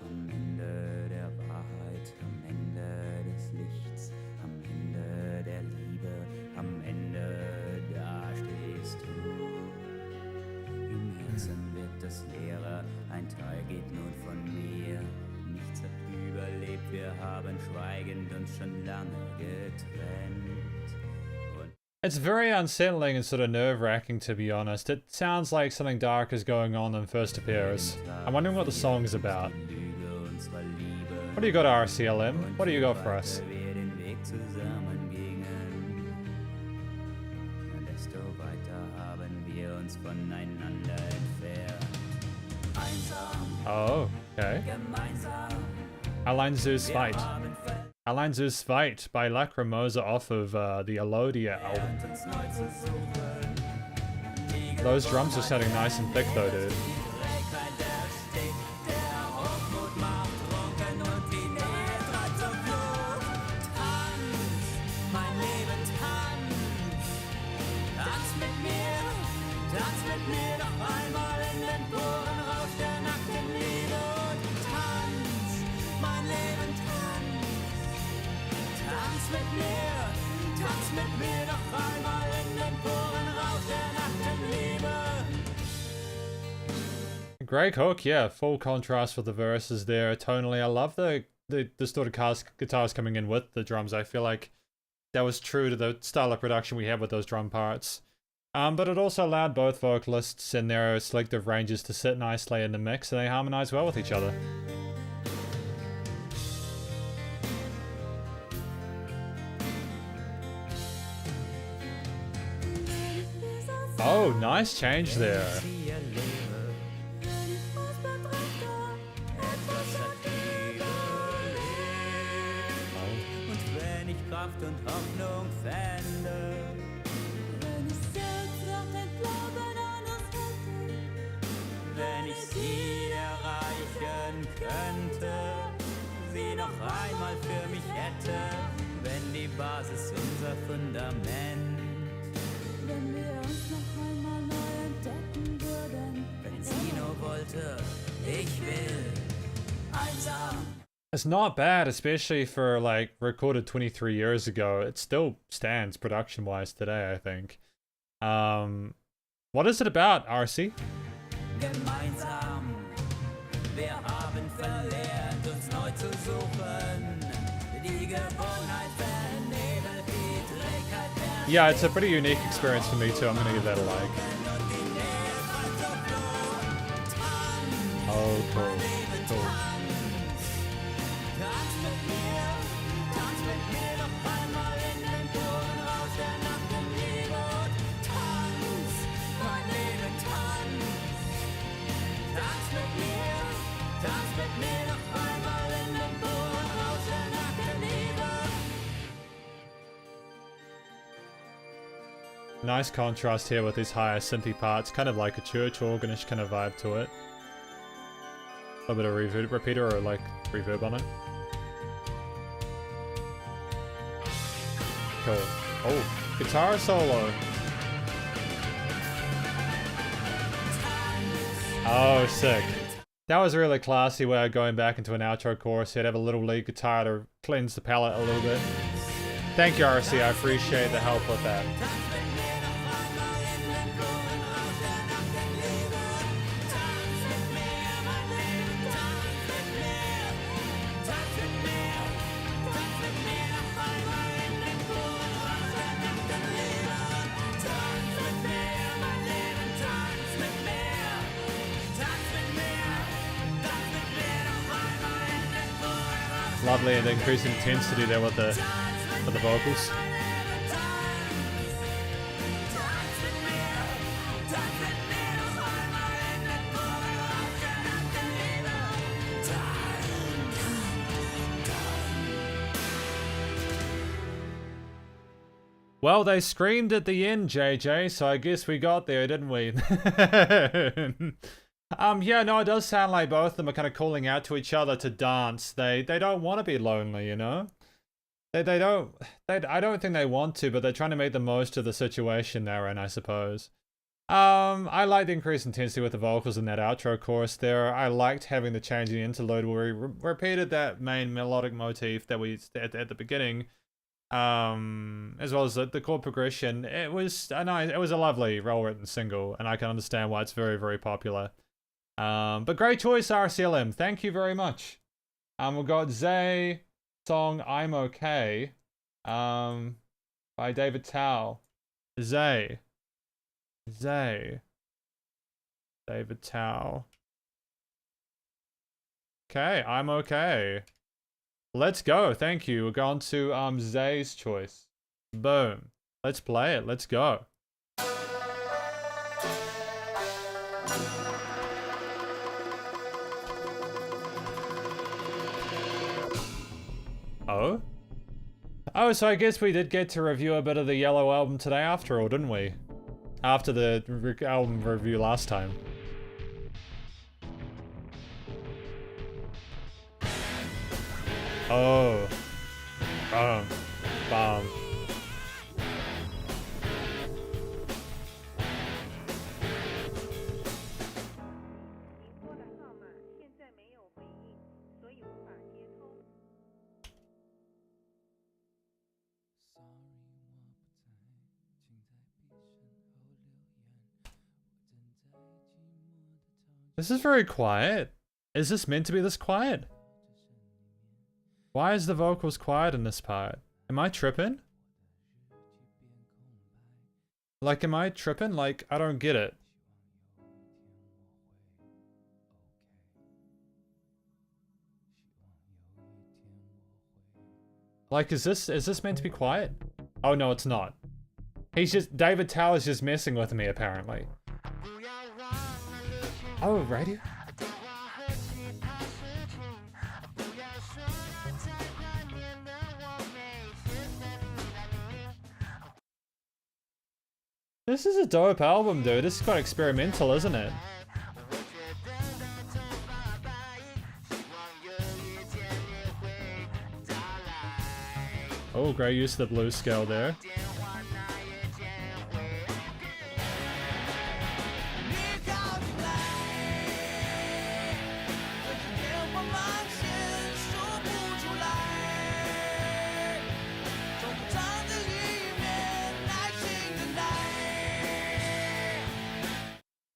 Am Ende der Wahrheit, am Ende des Lichts, am Ende der Liebe, am Ende da stehst du. Im Herzen wird es leerer, ein Teil geht nun von mir. Nichts hat überlebt, wir haben schweigend uns schon lange getrennt. It's very unsettling and sort of nerve-wracking, to be honest. It sounds like something dark is going on when first appears. I'm wondering what the song is about. What do you got, RCLM? What do you got for us? Wir den Weg zusammen gingen, desto weiter haben wir uns voneinander entfernt. Einsam, Oh, okay. gemeinsam, Allein Zeus wir Fight. haben Allein Zeus Fight by Lacrimosa off of the Elodia album. verlernt, uns neu zu suchen. Die Those drums are sounding nice and thick though, dude. Trägheit erstickt, der Hochmut macht trunken und die Nähe treibt zur Flucht. Tanz, mein Leben, tanz. Tanz mit mir noch einmal in den puren Rausch der nackten Liebe. Und tanz, mein Leben, tanz. Tanz mit mir noch einmal in den puren Rausch der nackten Liebe. Great hook, yeah. Full contrast with the verses there. Tonally, I love the distorted guitars coming in with the drums. I feel like that was true to the style of production we had with those drum parts. But it also allowed both vocalists and their selective ranges to sit nicely in the mix, and they harmonize well with each other. Oh, nice change there. Hier lebe, etwas hat Liebe lebt. Und wenn ich Kraft und Hoffnung fände, wenn ich sie erreichen könnte, sie noch einmal für mich hätte, wenn die Basis unser Fundament, Wenn wir uns noch einmal neu entdecken würden. wenn sie nur wollte, ich will einsam. It's not bad, especially for like recorded 23 years ago. It still stands production-wise today, I think. What is it about, RC? Gemeinsam, wir haben verlernt, uns neu zu suchen. Die Gewohnheit vernebelt die Trägheit der Yeah, it's a pretty unique experience for me too. I'm gonna give that a like. Oh, cool. Cool. Tanz mit mir noch einmal in den puren Rausch der nackten Liebe. Und tanz, mein Leben, tanz. Tanz mit mir noch einmal in den puren Rausch der nackten Liebe. Nice contrast here with these higher synthy parts, kind of like a church organish kind of vibe to it. A little bit of reverb, repeater or like reverb on it. Cool. Oh, guitar solo. Oh, sick. That was a really classy way of going back into an outro chorus. You'd have a little lead guitar to cleanse the palette a little bit. Thank you, RC. I appreciate the help with that. Lovely and increasing intensity there with the vocals. Well, they screamed at the end, JJ, so I guess we got there, didn't we? Yeah, no, it does sound like both of them are kind of calling out to each other to dance. They don't want to be lonely, you know? I don't think they want to, but they're trying to make the most of the situation they're in, I suppose. I like the increased intensity with the vocals in that outro chorus there. I liked having the changing interlude where we repeated that main melodic motif that we at the beginning. As well as the chord progression. It was a lovely, well-written single, and I can understand why it's very, very popular. But great choice, RCLM. Thank you very much. We've got Zay song "I'm Okay," by David Chow. Zay, David Chow. Okay, I'm okay. Let's go. Thank you. We're going to Zay's choice. Boom. Let's play it. Let's go. Oh? Oh, so I guess we did get to review a bit of the Yellow album today after all, didn't we? After the album review last time. Oh. Bomb. This is very quiet. Is this meant to be this quiet? Why is the vocals quiet in this part? Am I tripping? Like, am I tripping? Like, I don't get it. Like, is this meant to be quiet? Oh no, it's not. David Chow is just messing with me apparently. Oh, radio? This is a dope album, dude. This is quite experimental, isn't it? Oh, great use of the blues scale there.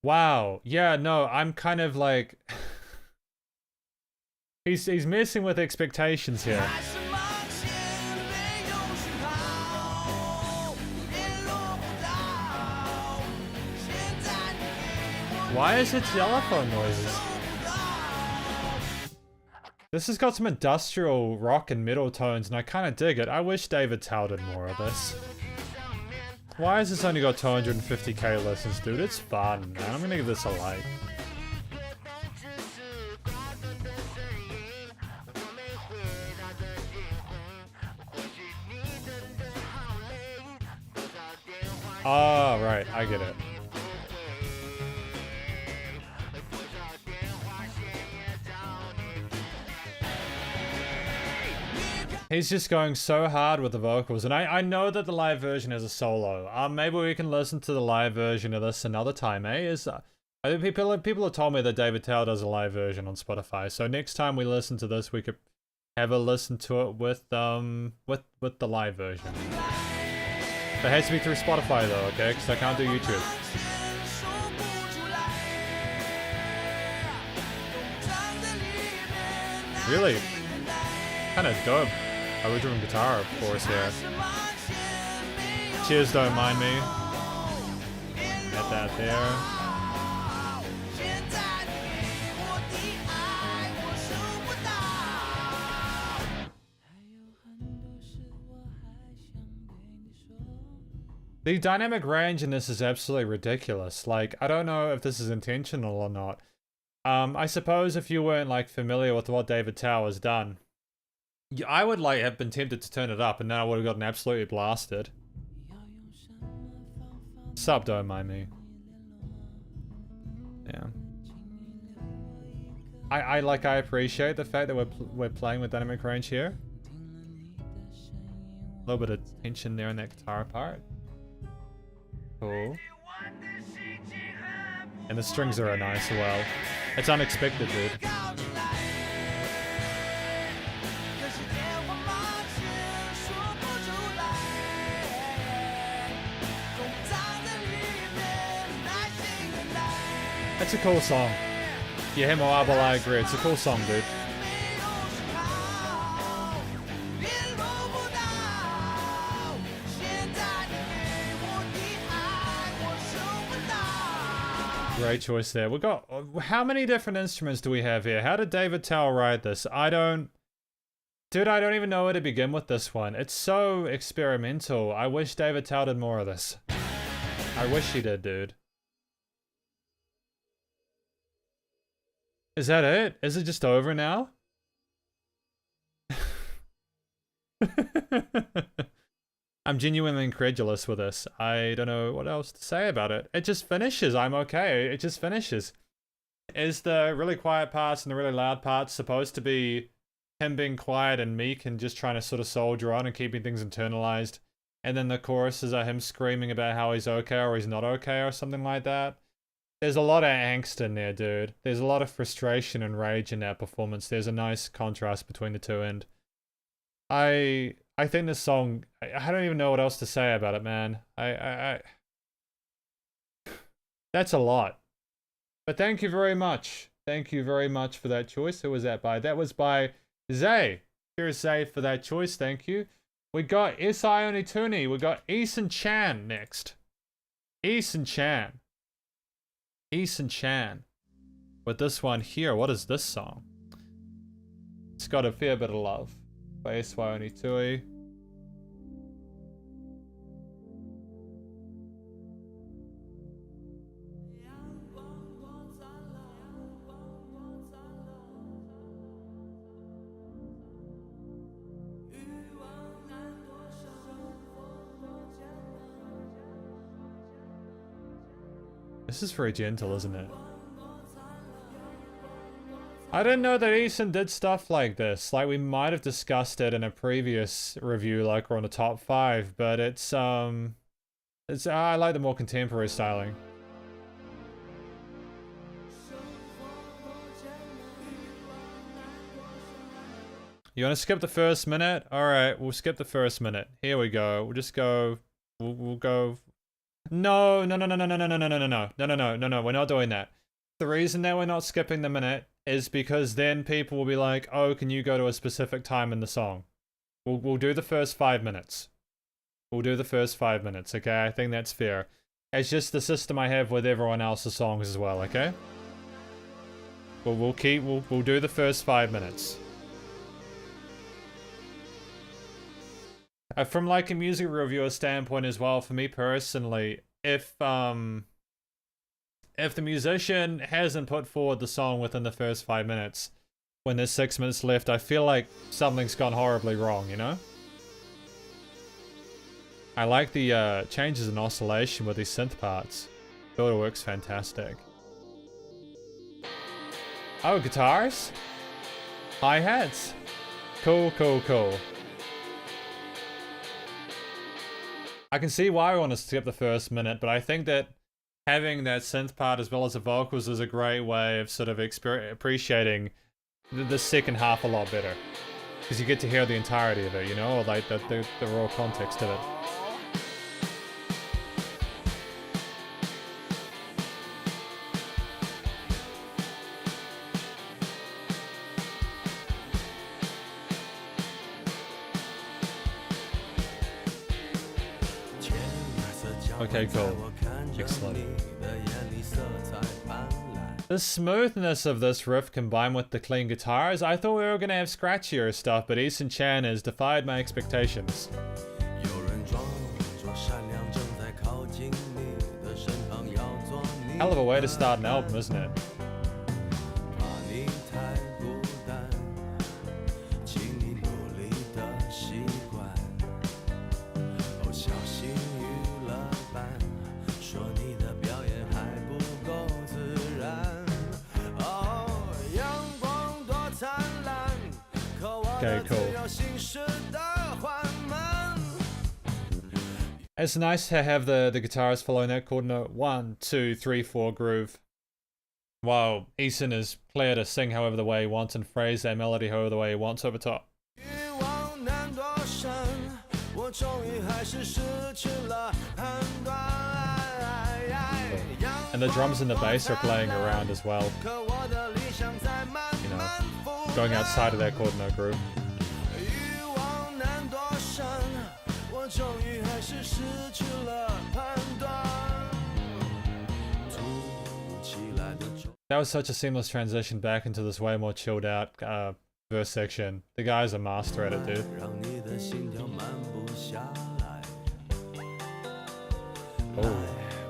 Wow. Yeah, no, I'm kind of like he's messing with expectations here. Why is it telephone noises? This has got some industrial rock and metal tones and I kind of dig it. I wish David Chow did more of this. Why has this only got 250k listens, dude? It's fun, man. I'm gonna give this a like. Oh, right. I get it. He's just going so hard with the vocals, and I know that the live version has a solo. Maybe we can listen to the live version of this another time, eh? I think people have told me that David Chow does a live version on Spotify, so next time we listen to this, we could have a listen to it with the live version. It has to be through Spotify though, okay? Because I can't do YouTube. Really? Kind of dope. Original guitar, of course, here. Cheers, don't mind me. Get that there. The dynamic range in this is absolutely ridiculous. Like, I don't know if this is intentional or not. I suppose if you weren't like familiar with what David Chow has done, I would like have been tempted to turn it up and then I would have gotten absolutely blasted. Sup, don't mind me. Yeah. I appreciate the fact that we're playing with dynamic range here. A little bit of tension there in that guitar part. Cool. And the strings are nice as well. It's unexpected, dude. It's a cool song. Yeah, him or Abel, I agree. It's a cool song, dude. Great choice there. We've got... How many different instruments do we have here? How did David Chow write this? I don't Dude, I don't even know where to begin with this one. It's so experimental. I wish David Tao did more of this. I wish he did, dude. Is that it? Is it just over now? I'm genuinely incredulous with this. I don't know what else to say about it. It just finishes. I'm okay. It just finishes. Is the really quiet parts and the really loud parts supposed to be him being quiet and meek and just trying to sort of soldier on and keeping things internalized? And then the choruses are him screaming about how he's okay or he's not okay or something like that. There's a lot of angst in there, dude. There's a lot of frustration and rage in that performance. There's a nice contrast between the two, and I think this song, I don't even know what else to say about it, man. That's a lot. But thank you very much. Thank you very much for that choice. Who was that by? That was by Zay. Here's Zay for that choice. Thank you. We got S.I. Onituni. We got Eason Chan next. Eason Chan. Eason Chan. With this one here, what is this song? It's got a fair bit of love. By S.Y. Onitui. This is very gentle, isn't it? I didn't know that Eason did stuff like this. Like, we might have discussed it in a previous review, like we're on the top 5, but it's I like the more contemporary styling. You want to skip the first minute? Alright, we'll skip the first minute. Here we go. We'll just go. We'll go. No, we're not doing that. The reason that we're not skipping the minute is because then people will be like, oh, can you go to a specific time in the song? We'll do the first 5 minutes. We'll do the first 5 minutes, okay? I think that's fair. It's just the system I have with everyone else's songs as well, okay? We'll do the first 5 minutes. From like a music reviewer standpoint as well, for me personally, if the musician hasn't put forward the song within the first 5 minutes, when there's 6 minutes left, I feel like something's gone horribly wrong, you know? I like the changes in oscillation with these synth parts. It works fantastic. Oh, guitars? Hi-hats? Cool. I can see why we want to skip the first minute, but I think that having that synth part as well as the vocals is a great way of sort of appreciating the second half a lot better. Because you get to hear the entirety of it, you know, or like the raw context of it. Okay, cool. Excellent. The smoothness of this riff combined with the clean guitars, I thought we were gonna have scratchier stuff, but Eason Chan has defied my expectations. Hell of a way to start an album, isn't it? Okay, cool. It's nice to have the guitars following that chord note 1, 2, 3, 4 groove. While Eason is clear to sing however the way he wants and phrase that melody however the way he wants over top. And the drums and the bass are playing around as well. You know, going outside of that chord note groove. That was such a seamless transition back into this way more chilled out verse section. The guy's a master at it, dude. 让你的心跳慢不下来， Oh. 来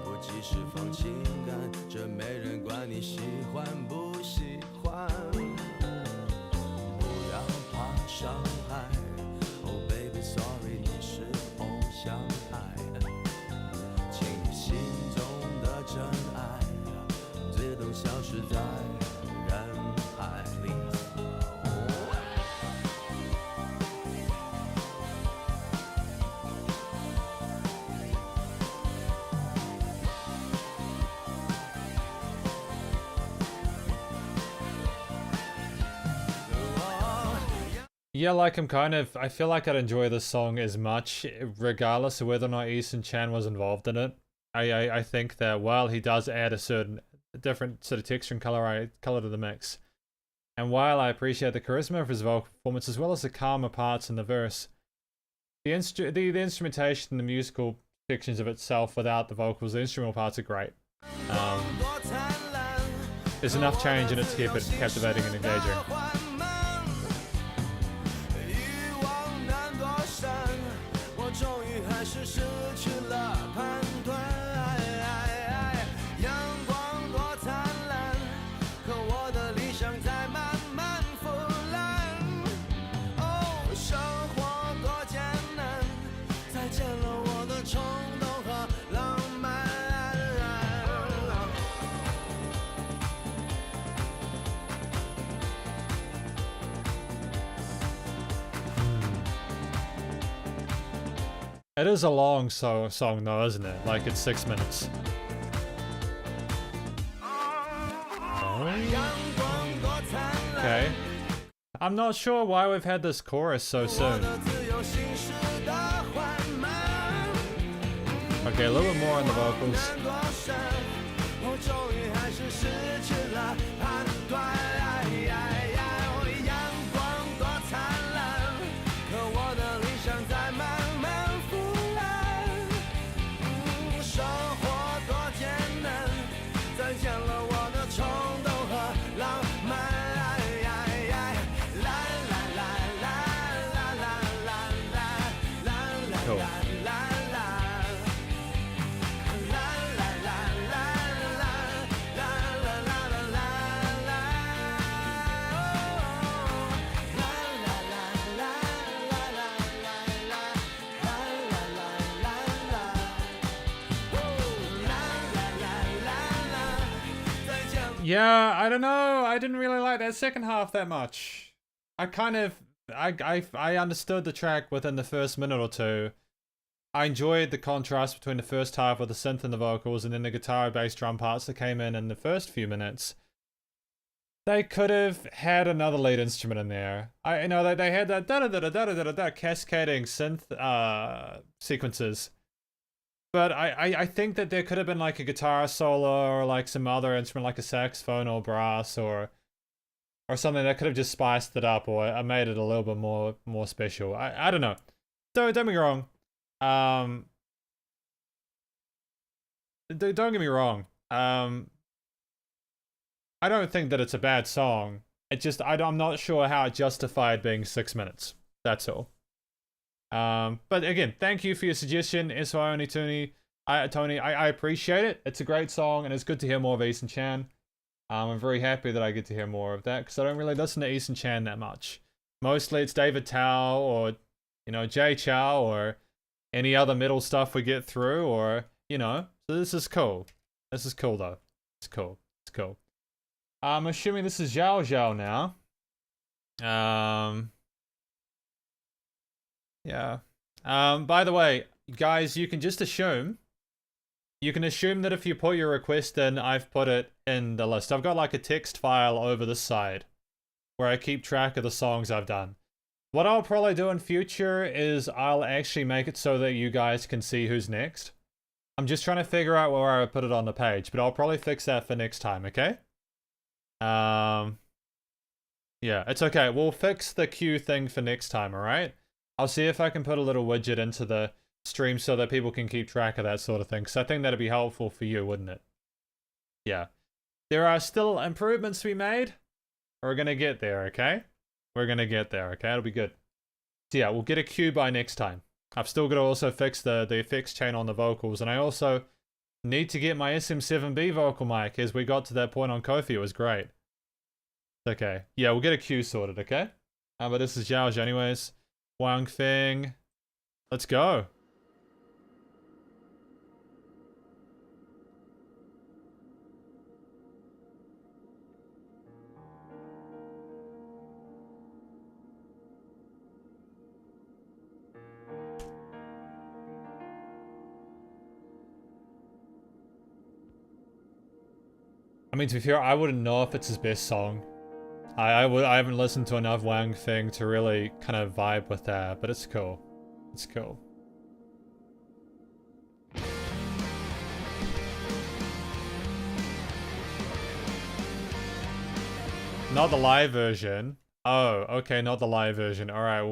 不及释放情感，这没人管你喜欢不喜欢。不要怕伤害，Oh baby sorry， 你是偶像派，请你心中的真爱自动消失在人海里。 Yeah, like I feel like I'd enjoy this song as much, regardless of whether or not Eason Chan was involved in it. I think that while he does add a different sort of texture and color to the mix, and while I appreciate the charisma of his vocal performance as well as the calmer parts in the verse, the instrumentation, the musical sections of itself without the vocals, the instrumental parts are great. There's enough change in it to keep it captivating and engaging. 终于还是失去了判断，阳光多灿烂，可我的理想在慢慢腐烂。哦，生活多艰难，再见了我的冲动和浪漫。 It is a long song though, isn't it? Like it's 6 minutes. Okay. I'm not sure why we've had this chorus so soon. Okay, a little bit more on the vocals. Yeah, I don't know. I didn't really like that second half that much. I understood the track within the first minute or two. I enjoyed the contrast between the first half with the synth and the vocals and then the guitar, bass, drum parts that came in the first few minutes. They could have had another lead instrument in there. I know they had that da-da-da-da-da-da-da cascading synth sequences. But I think that there could have been like a guitar solo or like some other instrument like a saxophone or brass or something that could have just spiced it up or made it a little bit more special. I don't know. Don't get me wrong. Don't get me wrong. I don't think that it's a bad song. It just I'm not sure how it justified being 6 minutes. That's all. But again, thank you for your suggestion, SY Only Tony. Tony, I appreciate it. It's a great song, and it's good to hear more of Eason Chan. I'm very happy that I get to hear more of that because I don't really listen to Eason Chan that much. Mostly it's David Tao or Jay Chow or any other metal stuff we get through, or so this is cool. This is cool though. It's cool. It's cool. I'm assuming this is Zhao Zhao now. Yeah. By the way, guys, you can just assume. You can assume that if you put your request in, I've put it in the list. I've got like a text file over the side where I keep track of the songs I've done. What I'll probably do in future is I'll actually make it so that you guys can see who's next. I'm just trying to figure out where I put it on the page, but I'll probably fix that for next time, okay? Yeah, it's okay. We'll fix the queue thing for next time, alright? I'll see if I can put a little widget into the stream so that people can keep track of that sort of thing, because I think that'd be helpful for you, wouldn't it? Yeah. There are still improvements to be made. We're gonna get there, okay? We're gonna get there, okay? It'll be good. So yeah, we'll get a cue by next time. I've still got to also fix the effects chain on the vocals, and I also need to get my SM7B vocal mic, as we got to that point on Ko-fi. It was great. Okay, yeah, we'll get a cue sorted, okay? But this is Zhao anyways. Wang Feng. Let's go. I mean, to be fair, I wouldn't know if it's his best song. I haven't listened to enough Wang Feng to really kind of vibe with that, but it's cool. It's cool. Not the live version. Oh, okay, not the live version. All right.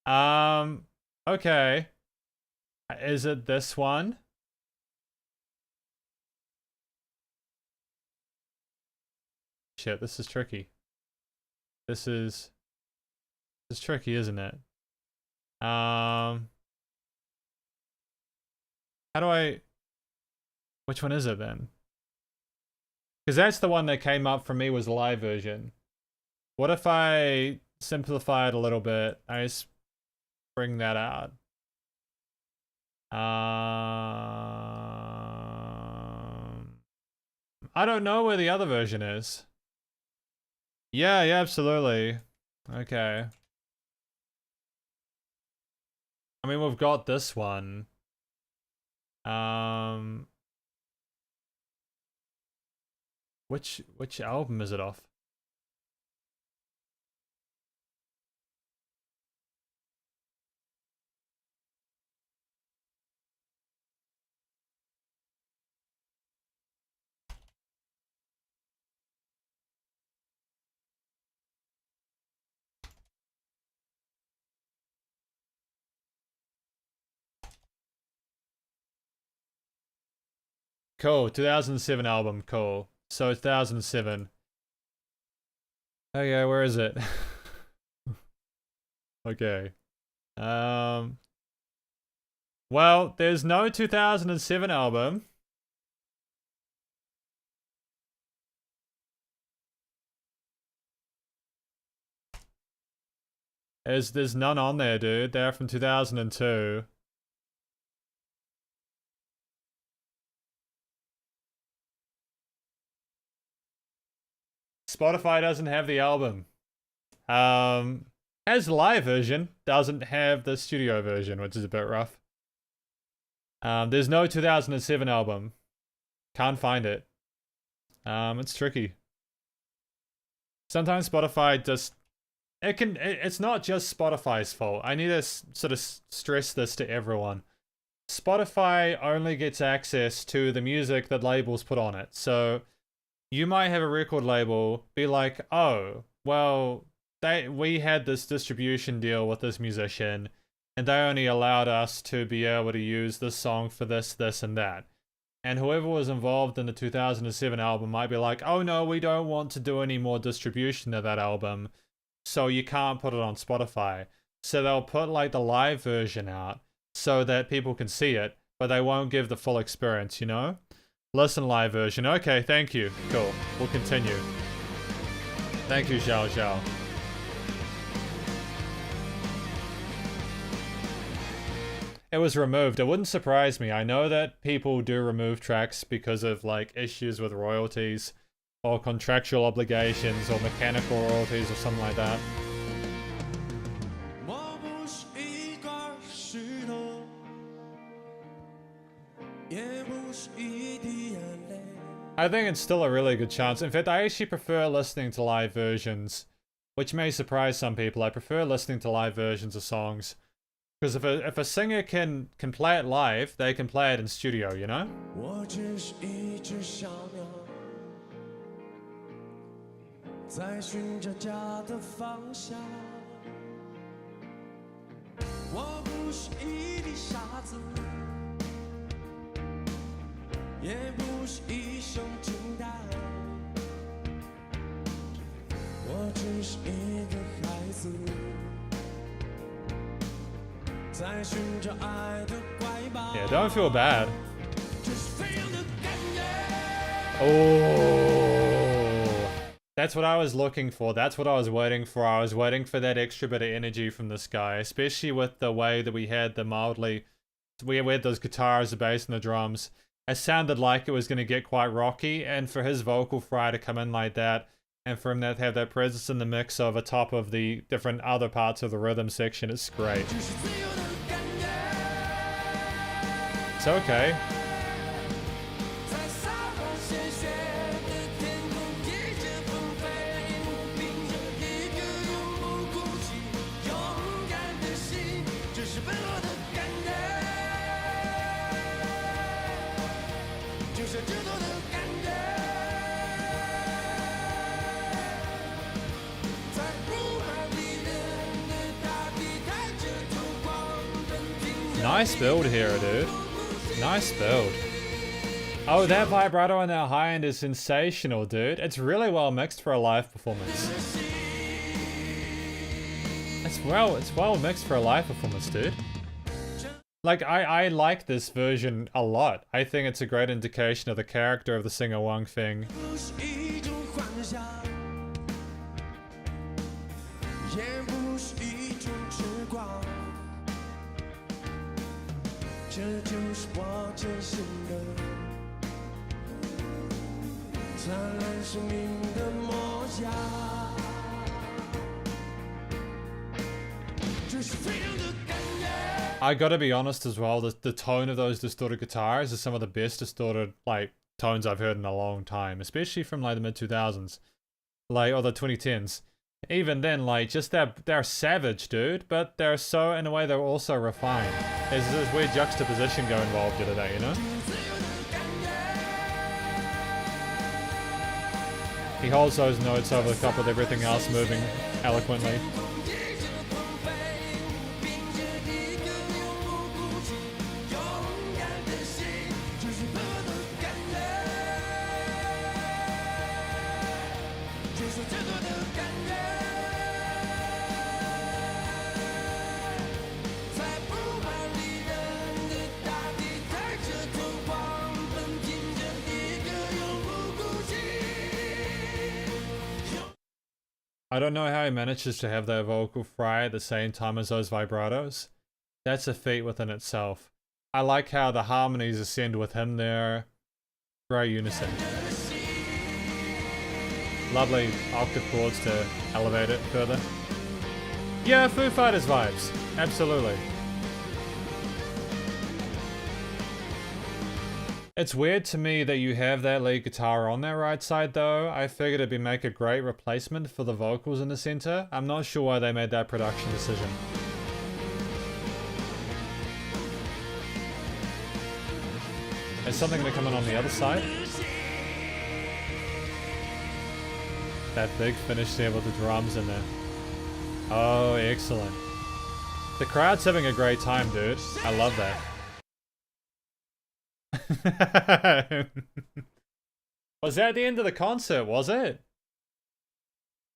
Well, okay. Is it this one? Shit, this is tricky. This is tricky, isn't it? How do I... Which one is it then? Because that's the one that came up for me was the live version. What if I simplify it a little bit? I just bring that out. I don't know where the other version is. Yeah, absolutely. Okay. I mean, we've got this one. Which album is it off? Cool, 2007 album, cool. So 2007. Okay, where is it? Okay. Well, there's no 2007 album. There's none on there, dude. They're from 2002. Spotify doesn't have the album. Has the live version, doesn't have the studio version, which is a bit rough. There's no 2007 album. Can't find it. It's tricky. Sometimes Spotify just... It's not just Spotify's fault. I need to sort of stress this to everyone. Spotify only gets access to the music that labels put on it. So you might have a record label be like, oh, well, we had this distribution deal with this musician, and they only allowed us to be able to use this song for this, this, and that. And whoever was involved in the 2007 album might be like, oh no, we don't want to do any more distribution of that album, so you can't put it on Spotify. So they'll put like the live version out so that people can see it, but they won't give the full experience, you know? Listen, live version. Okay, thank you. Cool. We'll continue. Thank you, Zhao. It was removed. It wouldn't surprise me. I know that people do remove tracks because of like issues with royalties or contractual obligations or mechanical royalties or something like that. I think it's still a really good chance. In fact, I actually prefer listening to live versions, which may surprise some people. I prefer listening to live versions of songs. Because if a singer can play it live, they can play it in studio, you know? Yeah, don't feel bad. Oh, that's what I was looking for. That's what I was waiting for. I was waiting for that extra bit of energy from this guy, especially with the way that we had the we had those guitars, the bass, and the drums. It sounded like it was going to get quite rocky, and for his vocal fry to come in like that, and for him to have that presence in the mix over top of the different other parts of the rhythm section, it's great. It's okay. Nice build here, dude. Nice build. Oh, that vibrato on that high end is sensational, dude. It's really well mixed for a live performance. It's well mixed for a live performance, dude. Like, I like this version a lot. I think it's a great indication of the character of the singer Wang Feng. I gotta be honest as well, the tone of those distorted guitars is some of the best distorted like tones I've heard in a long time, especially from like the mid 2000s, like, or the 2010s. Even then, like, just they're savage, dude, but they're so, in a way, they're also refined. There's this weird juxtaposition going involved here today, you know? He holds those notes over the top with everything else moving eloquently. I don't know how he manages to have that vocal fry at the same time as those vibratos. That's a feat within itself. I like how the harmonies ascend with him there. Great unison. Lovely octave chords to elevate it further. Yeah, Foo Fighters vibes. Absolutely. It's weird to me that you have that lead guitar on that right side though. I figured it'd make a great replacement for the vocals in the center. I'm not sure why they made that production decision. Is something gonna come in on the other side? That big finish there with the drums in there. Oh, excellent. The crowd's having a great time, dude. I love that. Was that the end of the concert, was it?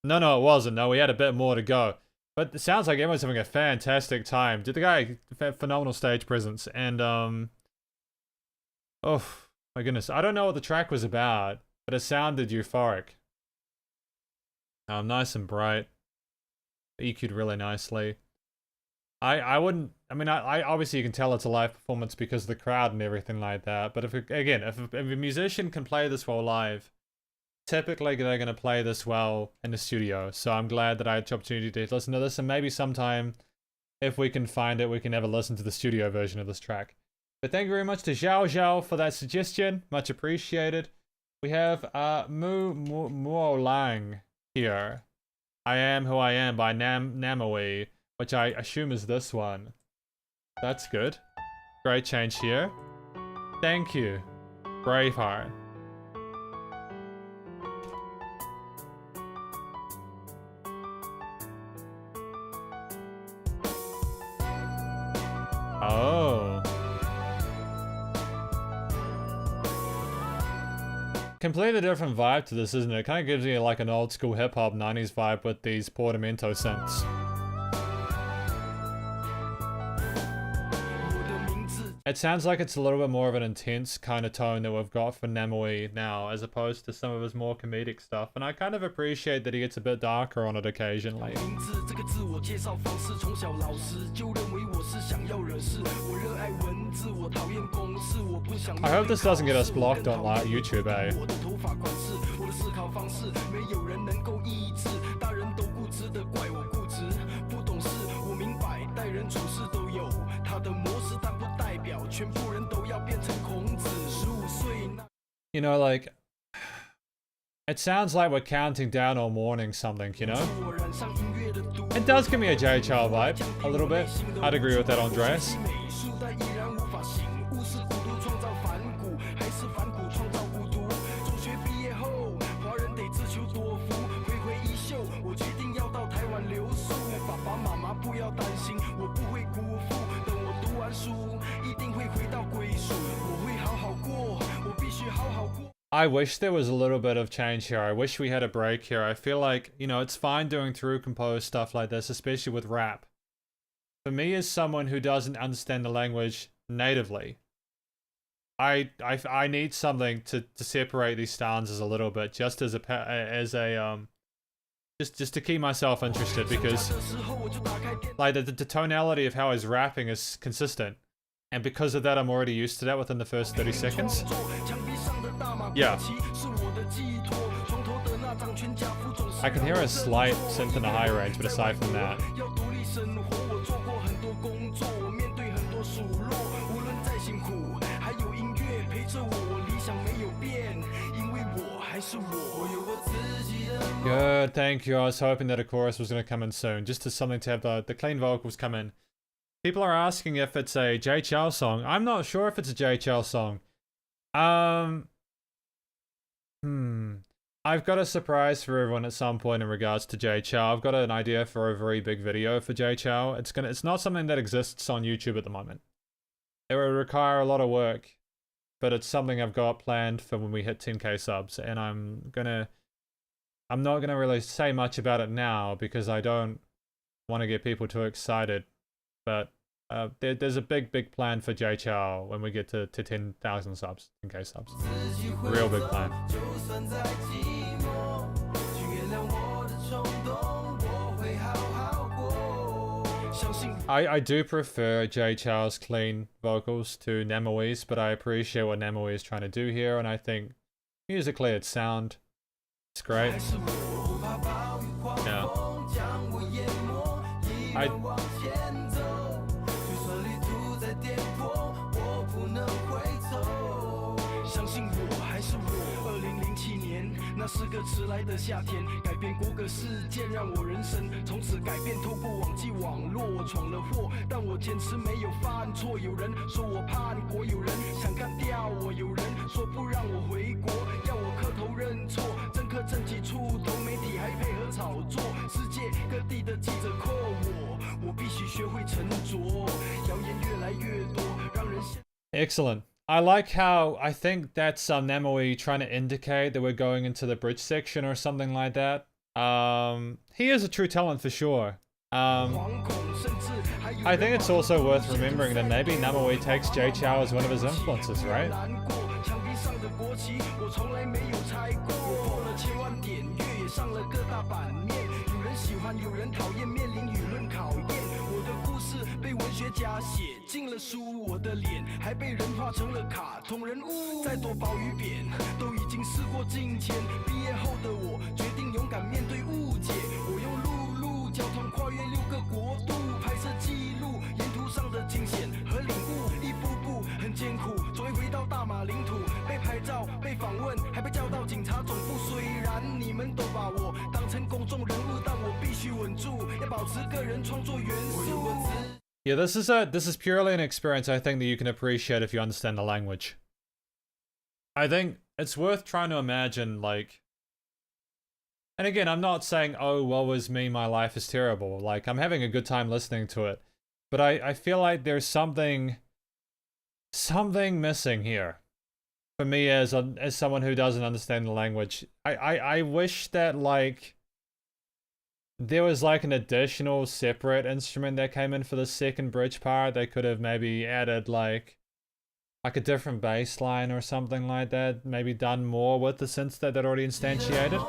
No, it wasn't. No, we had a bit more to go. But it sounds like everyone's having a fantastic time. Did the guy, phenomenal stage presence. And, oh, my goodness. I don't know what the track was about, but it sounded euphoric. Nice and bright. EQ'd really nicely. I wouldn't, I mean, I obviously you can tell it's a live performance because of the crowd and everything like that, but if a musician can play this well live, typically they're going to play this well in the studio, so I'm glad that I had the opportunity to listen to this, and maybe sometime, if we can find it, we can have a listen to the studio version of this track. But thank you very much to Zhao for that suggestion, much appreciated. We have Mo Lang here. I Am Who I Am by Namewee, which I assume is this one. That's good. Great change here. Thank you. Braveheart. Oh. completely different vibe to this, isn't it? It kind of gives me like an old school hip hop 90s vibe with these portamento synths. It sounds like it's a little bit more of an intense kind of tone that we've got for Namewee now, as opposed to some of his more comedic stuff, and I kind of appreciate that he gets a bit darker on it occasionally. I hope this doesn't get us blocked on like YouTube, eh? You know, like, it sounds like we're counting down or mourning something, you know? It does give me a J. Chow vibe, a little bit. I'd agree with that, Andreas. I wish there was a little bit of change here. I wish we had a break here. I feel like, you know, it's fine doing through composed stuff like this, especially with rap. For me, as someone who doesn't understand the language natively, I need something to separate these stanzas a little bit, just just to keep myself interested, because like the tonality of how he's rapping is consistent, and because of that, I'm already used to that within the first 30 seconds. Yeah. I can hear a slight synth in the high range, but aside from that. Good, thank you. I was hoping that a chorus was going to come in soon, just as something to have the clean vocals come in. People are asking if it's a J. Chow song. I'm not sure if it's a J. Chow song. I've got a surprise for everyone at some point in regards to J. Chow. I've got an idea for a very big video for J. Chow. It's not something that exists on YouTube at the moment. It would require a lot of work, but it's something I've got planned for when we hit 10k subs, and I'm not gonna really say much about it now because I don't want to get people too excited. But there's a big plan for J. Chow when we get to 10,000 subs, 10k subs. Real big plan. I do prefer J. Chow's clean vocals to Namewee's, but I appreciate what Namewee is trying to do here, and I think musically it's sound. It's great. Yeah. Excellent. I like how I think that's Namewee trying to indicate that we're going into the bridge section or something like that. He is a true talent for sure. I think it's also worth remembering that maybe Namewee takes J. Chow as one of his influences, right? Yeah, this is purely an experience I think that you can appreciate if you understand the language. I think it's worth trying to imagine, like, and again, I'm not saying, oh, woe is me, my life is terrible. Like, I'm having a good time listening to it. But I feel like there's something missing here for me as someone who doesn't understand the language, I wish that like there was like an additional separate instrument that came in for the second bridge part. They could have maybe added like a different bass line or something like that. Maybe done more with the synths that they'd already instantiated.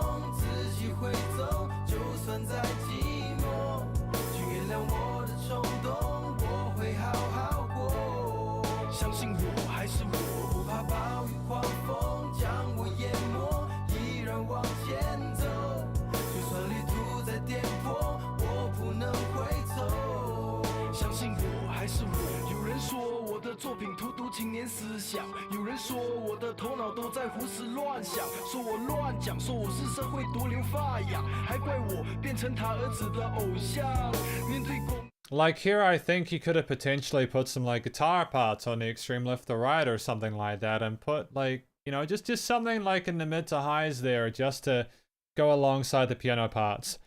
Like here, I think you could have potentially put some like guitar parts on the extreme left or right or something like that, and put like, you know, just something like in the mid to highs there, just to go alongside the piano parts.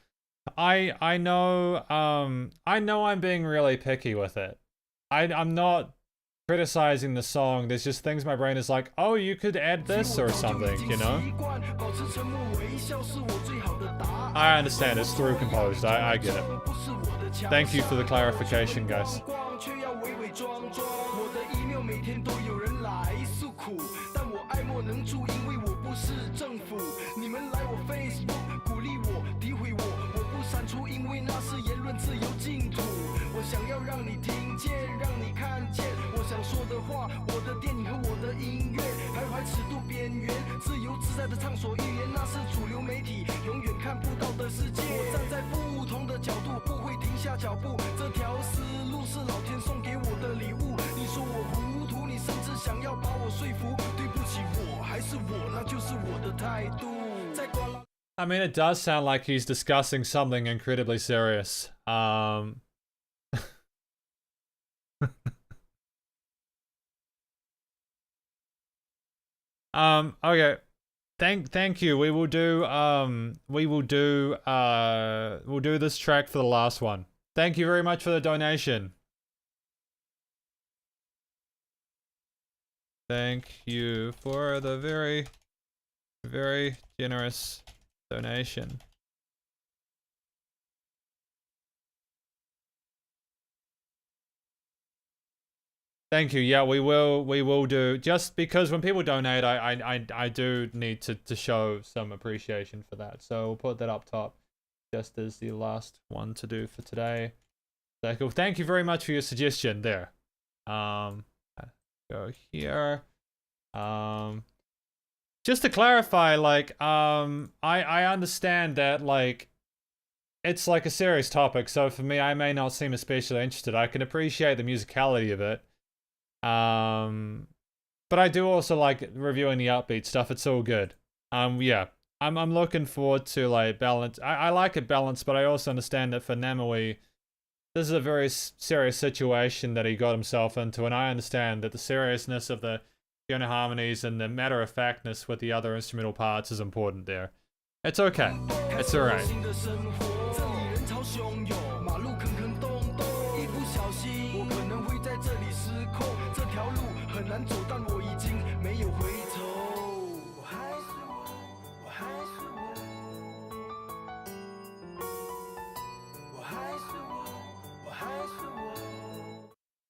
I know I'm being really picky with it. I'm not criticizing the song. There's just things my brain is like, oh, you could add this or something, you know? I understand, it's through composed, I get it. Thank you for the clarification, guys. I mean, it does sound like he's discussing something incredibly serious. Okay. Thank you. We'll do this track for the last one. Thank you very much for the donation. Thank you for the very, very generous donation. Thank you. Yeah, we will do, just because when people donate, I do need to show some appreciation for that. So we'll put that up top just as the last one to do for today. So cool. Thank you very much for your suggestion there. Go here. Just to clarify, like, I understand that, like, it's like a serious topic, so for me, I may not seem especially interested. I can appreciate the musicality of it. But I do also like reviewing the upbeat stuff. It's all good. Yeah, I'm looking forward to like balance. I like it balanced, but I also understand that for Namewee, this is a very serious situation that he got himself into, and I understand that the seriousness of the piano harmonies and the matter-of-factness with the other instrumental parts is important there. It's okay. It's alright.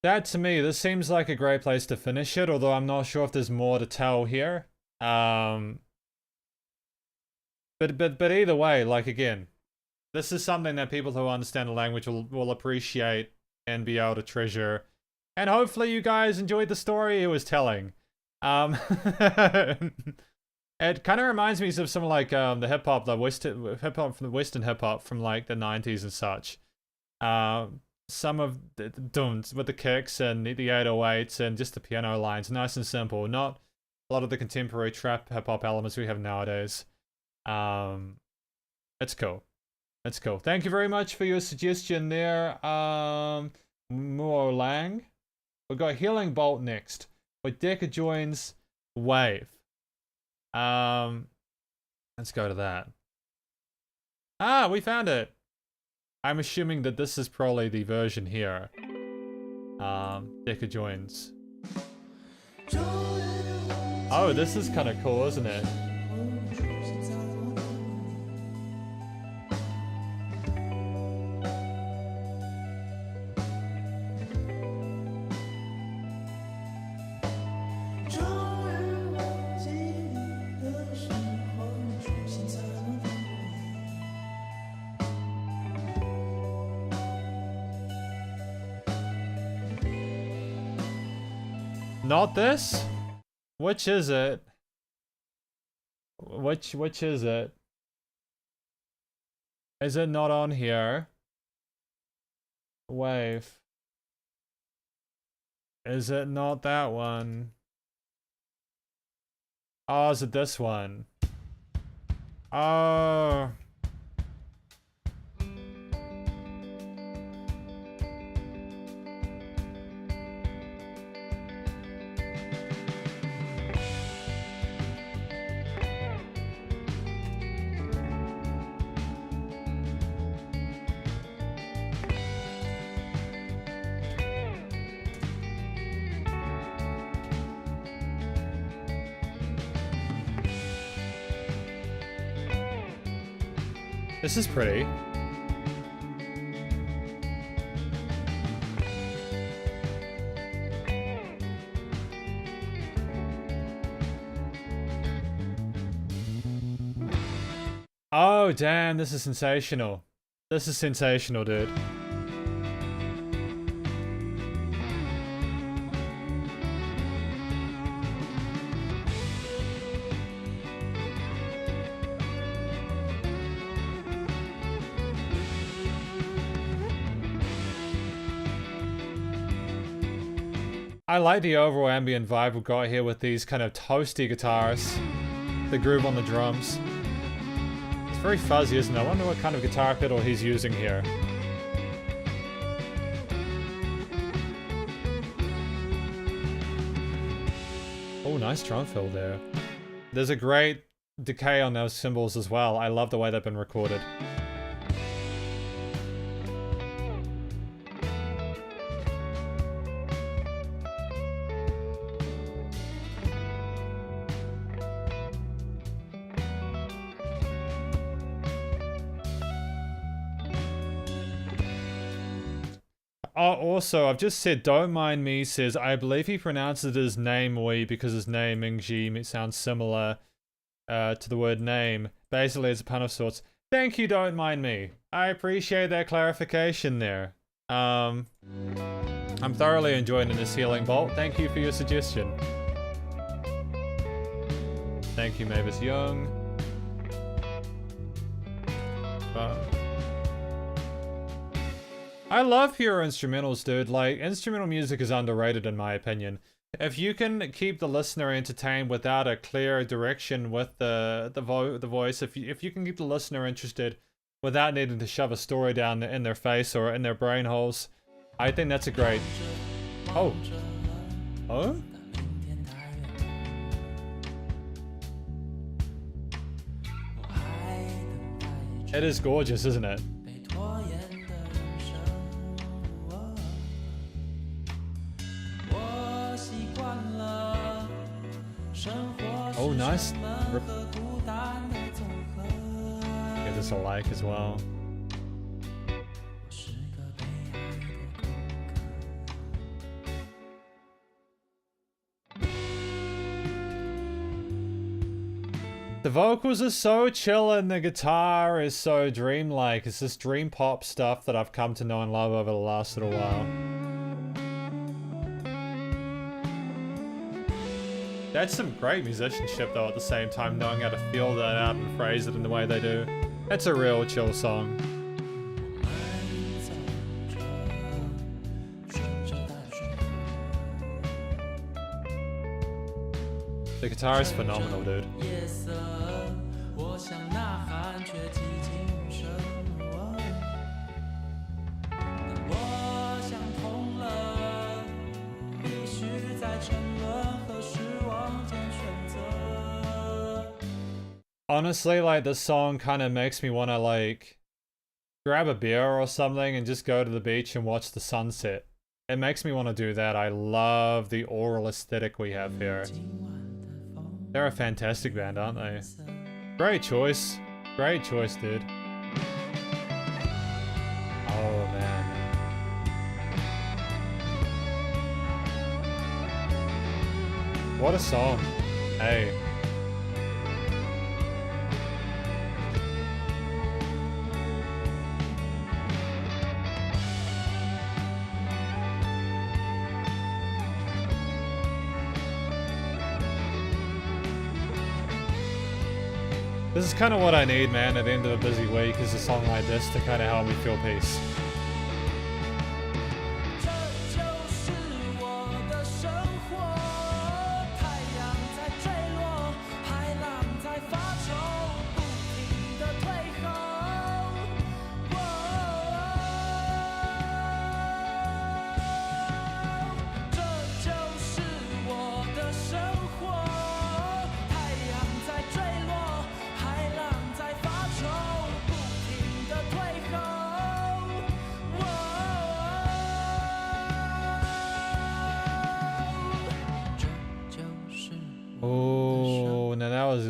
That, to me, this seems like a great place to finish it, although I'm not sure if there's more to tell here. But either way, like, again, this is something that people who understand the language will appreciate and be able to treasure. And hopefully you guys enjoyed the story it was telling. It kind of reminds me of some like the hip-hop, hip-hop from the Western hip-hop from like the 90s and such. Some of the duns with the kicks and the 808s and just the piano lines, nice and simple. Not a lot of the contemporary trap hip-hop elements we have nowadays. It's cool. It's cool. Thank you very much for your suggestion there, Mo Lang. We've got Healing Bolt next, with Deca joins Wave. Let's go to that. Ah, we found it. I'm assuming that this is probably the version here. Deca joins. Oh, this is kind of cool, isn't it? Not this? Which is it? Which is it? Is it not on here? Wave. Is it not that one? Oh, is it this one? Oh. This is pretty. Oh, damn, this is sensational. This is sensational, dude. I like the overall ambient vibe we've got here with these kind of toasty guitars. The groove on the drums. It's very fuzzy, isn't it? I wonder what kind of guitar pedal he's using here. Oh, nice drum fill there. There's a great decay on those cymbals as well. I love the way they've been recorded. Oh, also, I've just said, don't mind me, says, I believe he pronounces it as Namewee because his name, Mingji, sounds similar to the word name. Basically, it's a pun of sorts. Thank you, don't mind me. I appreciate that clarification there. I'm thoroughly enjoying this healing bolt. Thank you for your suggestion. Thank you, Mavis Young. I love pure instrumentals, dude. Like, instrumental music is underrated in my opinion. If you can keep the listener entertained without a clear direction with the voice, if you can keep the listener interested without needing to shove a story down in their face or in their brain holes, I think that's a great... Oh. Oh? It is gorgeous, isn't it? Oh, nice. Get this a like as well. The vocals are so chill and the guitar is so dreamlike. It's this dream pop stuff that I've come to know and love over the last little while. That's some great musicianship though at the same time, knowing how to feel that out and phrase it in the way they do. It's a real chill song. The guitar is phenomenal, dude. Honestly, like, this song kind of makes me want to, like, grab a beer or something and just go to the beach and watch the sunset. It makes me want to do that. I love the oral aesthetic we have here. They're a fantastic band, aren't they? Great choice. Great choice, dude. Oh, man. What a song. Hey. This is kind of what I need, man, at the end of a busy week, is a song like this to kind of help me feel peace.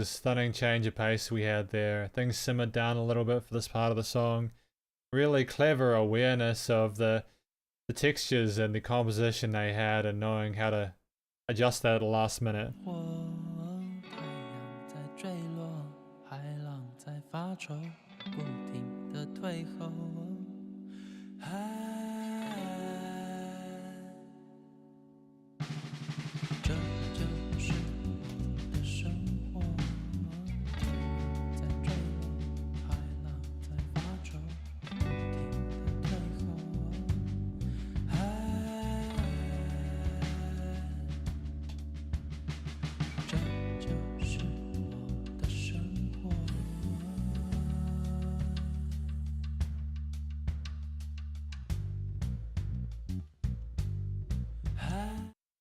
Stunning change of pace we had there. Things simmered down a little bit for this part of the song. Really clever awareness of the textures and the composition they had, and knowing how to adjust that at the last minute.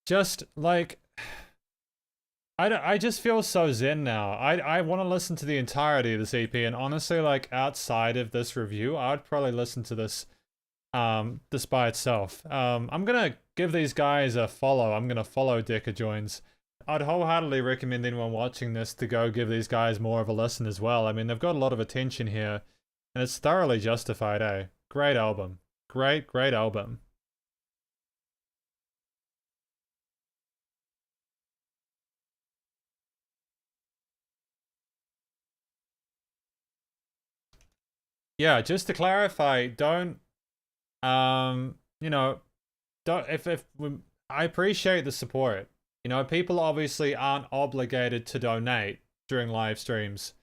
Just like, I just feel so zen now. I want to listen to the entirety of this EP, and honestly, like, outside of this review, I'd probably listen to this this by itself. I'm gonna give these guys a follow. I'm gonna follow Deca Joins. I'd wholeheartedly recommend anyone watching this to go give these guys more of a listen as well. I mean, they've got a lot of attention here, and it's thoroughly justified, eh? Great album. Great album. Yeah, just to clarify, don't, you know, don't, I appreciate the support. You know, people obviously aren't obligated to donate during live streams,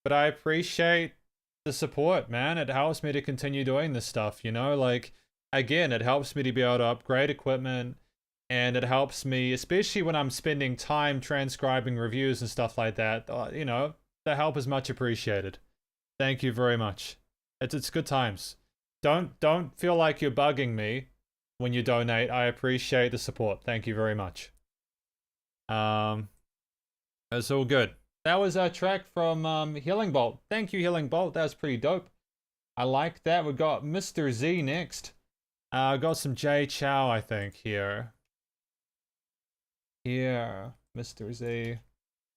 but I appreciate the support, man. It helps me to continue doing this stuff, you know, like, again, it helps me to be able to upgrade equipment, and it helps me, especially when I'm spending time transcribing reviews and stuff like that, you know, the help is much appreciated. Thank you very much. It's good times. Don't feel like you're bugging me when you donate. I appreciate the support. Thank you very much. It's all good. That was our track from Healing Bolt. Thank you, Healing Bolt. That was pretty dope. I like that. We've got Mr. Z next. Got some Chow, I think, here. Here, Mr. Z.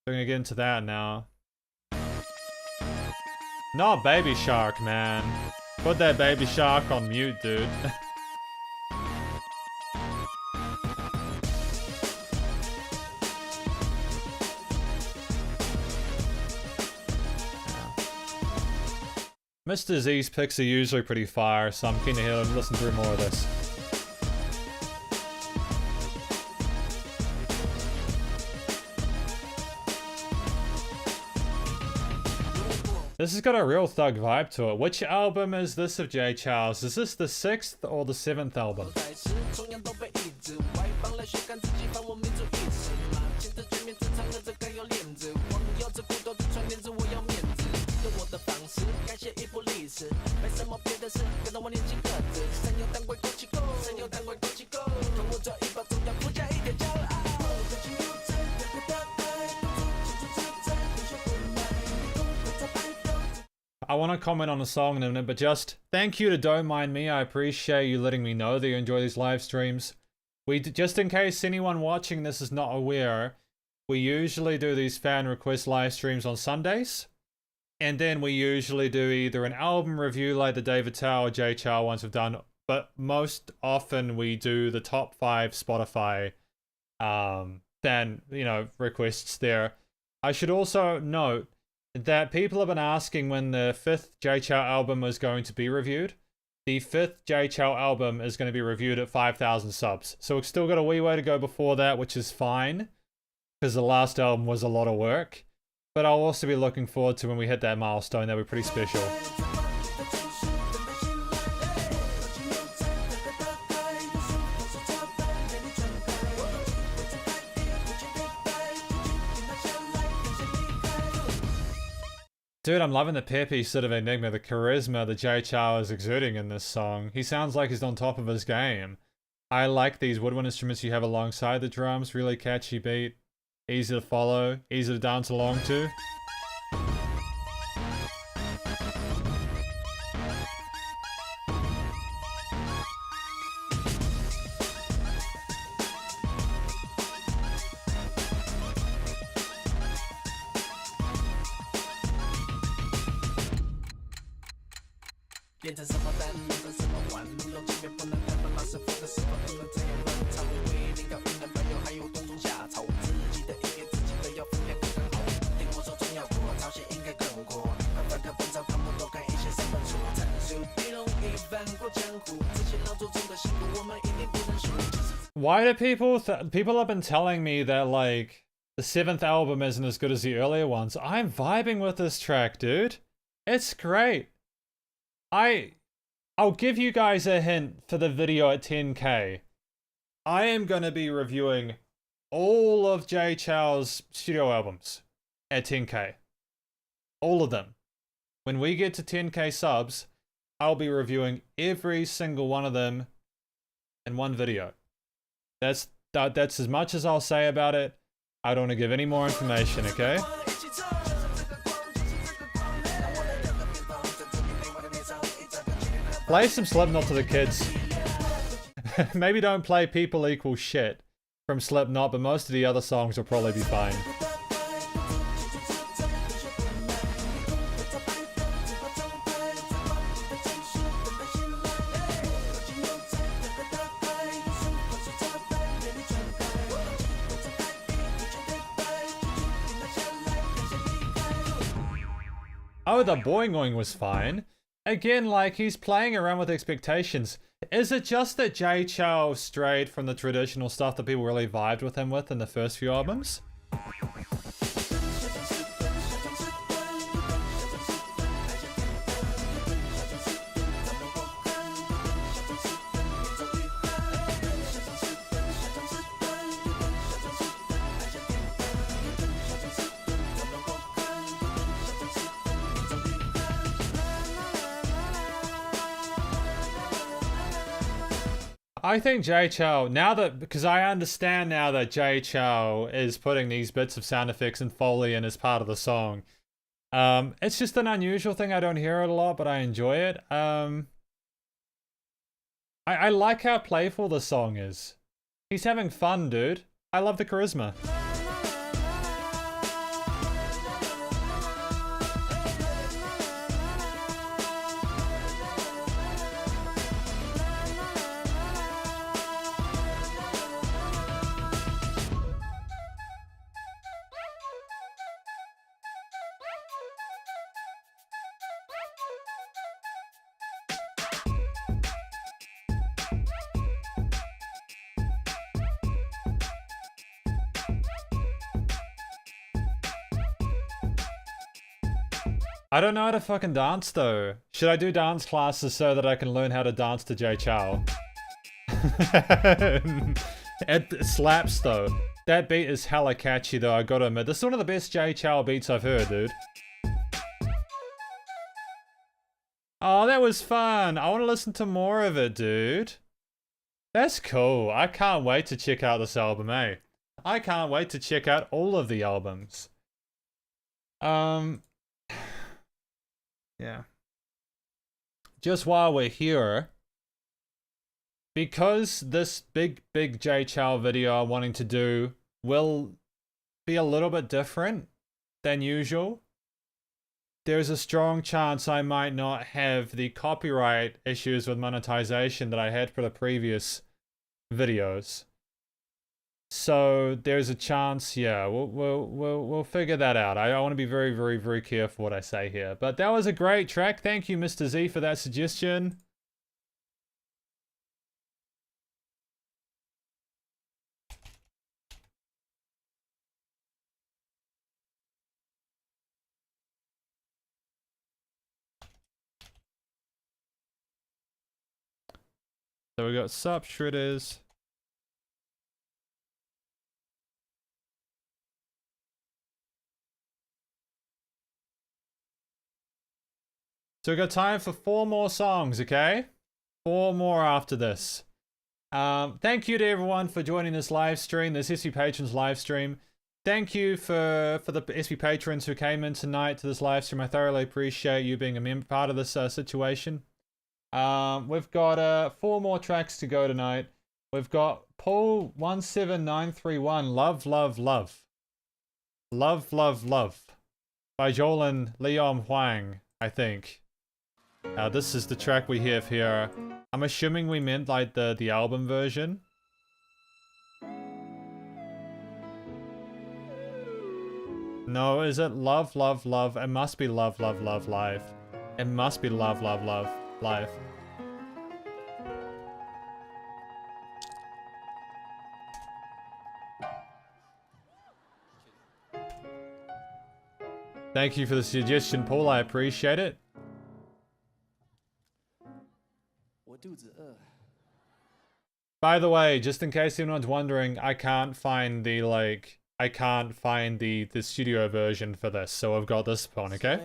We're gonna get into that now. Not Baby Shark, man. Put that Baby Shark on mute, dude. Mr. Z's picks are usually pretty fire, so I'm keen to hear him listen through more of this. This has got a real thug vibe to it. Which album is this of J. Chow's? Is this the 6th or the 7th album? I want to comment on a song in a minute, but just thank you to Don't Mind Me. I appreciate you letting me know that you enjoy these live streams. Just in case anyone watching this is not aware, we usually do these fan request live streams on Sundays. And then we usually do either an album review like the David Tao or Jay Chow ones have done, but most often we do the top 5 Spotify fan, requests there. I should also note that people have been asking when the 5th Jay Chow album was going to be reviewed. The 5th Jay Chow album is going to be reviewed at 5,000 subs. So we've still got a wee way to go before that, which is fine, because the last album was a lot of work. But I'll also be looking forward to when we hit that milestone. That'll be pretty special. Dude, I'm loving the peppy sort of enigma, the charisma that Jay Chow is exuding in this song. He sounds like he's on top of his game. I like these woodwind instruments you have alongside the drums. Really catchy beat. Easy to follow. Easy to dance along to. Why do people have been telling me that, like, the 7th album isn't as good as the earlier ones? I'm vibing with this track, dude. It's great. I'll give you guys a hint for the video at 10K. I am going to be reviewing all of Jay Chow's studio albums at 10K. All of them. When we get to 10K subs, I'll be reviewing every single one of them in one video. That's as much as I'll say about it. I don't want to give any more information, okay? Play some Slipknot to the kids. Maybe don't play People Equal Shit from Slipknot, but most of the other songs will probably be fine. Oh, the boing was fine. Again, like, he's playing around with expectations. Is it just that Jay Chow strayed from the traditional stuff that people really vibed with him with in the first few albums? I think Jay Chow, because I understand now that Jay Chow is putting these bits of sound effects and Foley in as part of the song. It's just an unusual thing. I don't hear it a lot, but I enjoy it. I like how playful the song is. He's having fun, dude. I love the charisma. I don't know how to fucking dance though. Should I do dance classes so that I can learn how to dance to Jay Chow? It slaps though. That beat is hella catchy though, I gotta admit. This is one of the best Jay Chow beats I've heard, dude. Oh, that was fun. I want to listen to more of it, dude. That's cool. I can't wait to check out this album, eh? I can't wait to check out all of the albums. Yeah. Just while we're here, because this big Jay Chow video I'm wanting to do will be a little bit different than usual. There's a strong chance I might not have the copyright issues with monetization that I had for the previous videos. So there's a chance, yeah, we'll figure that out. I want to be very, very, very careful what I say here. But that was a great track. Thank you, Mr. Z, for that suggestion. So we got Sup Shredders. So we got time for 4 more songs, okay? 4 more after this. Thank you to everyone for joining this live stream, this SP Patrons live stream. Thank you for the SP Patrons who came in tonight to this live stream. I thoroughly appreciate you being a part of this situation. We've got 4 more tracks to go tonight. We've got Paul 17931, Love, Love, Love. Love, Love, Love. By Jolin Leon Huang, I think. This is the track we have here. I'm assuming we meant like the album version. No, is it Love, Love, Love? It must be Love, Love, Love, Live. It must be Love, Love, Love, Live. Thank you for the suggestion, Paul. I appreciate it. By the way, just in case anyone's wondering, I can't find the the studio version for this, so I've got this one, okay?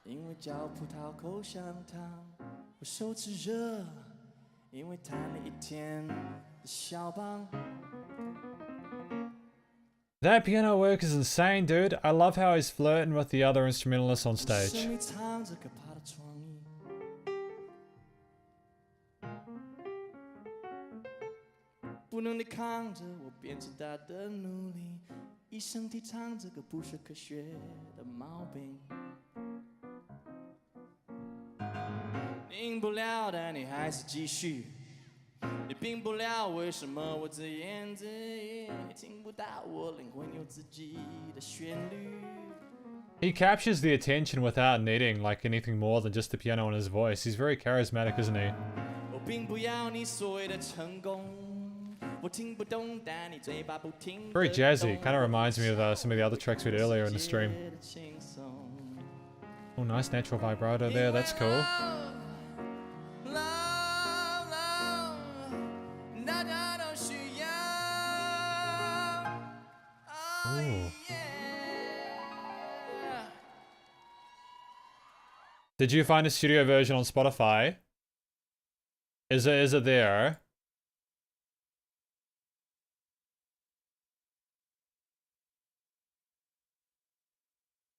因为嚼葡萄口香糖，我手指热，因为弹了一天的小棒。 That piano work is insane, dude. I love how he's flirting with the other instrumentalists on stage. 生命藏着可怕的创意，不能你扛着我编织大的努力，医生提倡这个不是科学的毛病。 赢不了，但你还是继续。你赢不了，为什么我自言自语？你听不到我灵魂有自己的旋律。 He captures the attention without needing like anything more than just the piano and his voice. He's very charismatic, isn't he? 我并不要你所谓的成功，我听不懂，但你嘴巴不停。 Very jazzy. Kind of reminds me of some of the other tracks we did earlier in the stream. Oh, nice natural vibrato there. That's cool. Ooh. Did you find a studio version on Spotify? Is it there?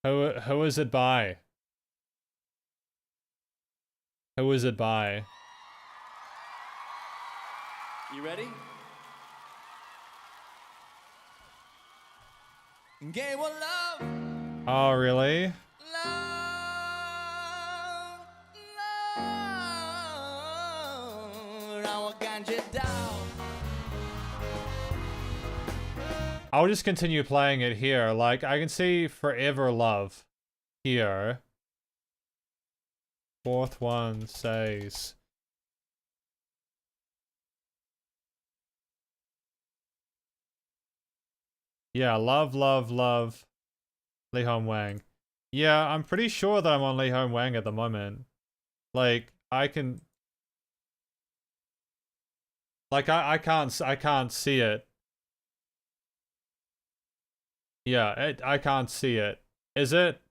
Who is it by? Who is it by? You ready? 给我 love. Oh, really? Love, love, 让我感觉到。 I'll just continue playing it here. Like, I can see Forever Love here. 4th one says... Yeah, Love, Love, Love, Lee Hong Wang. Yeah, I'm pretty sure that I'm on Lee Hong Wang at the moment. Like, I can... Like, I can't see it. Yeah, I can't see it. Is it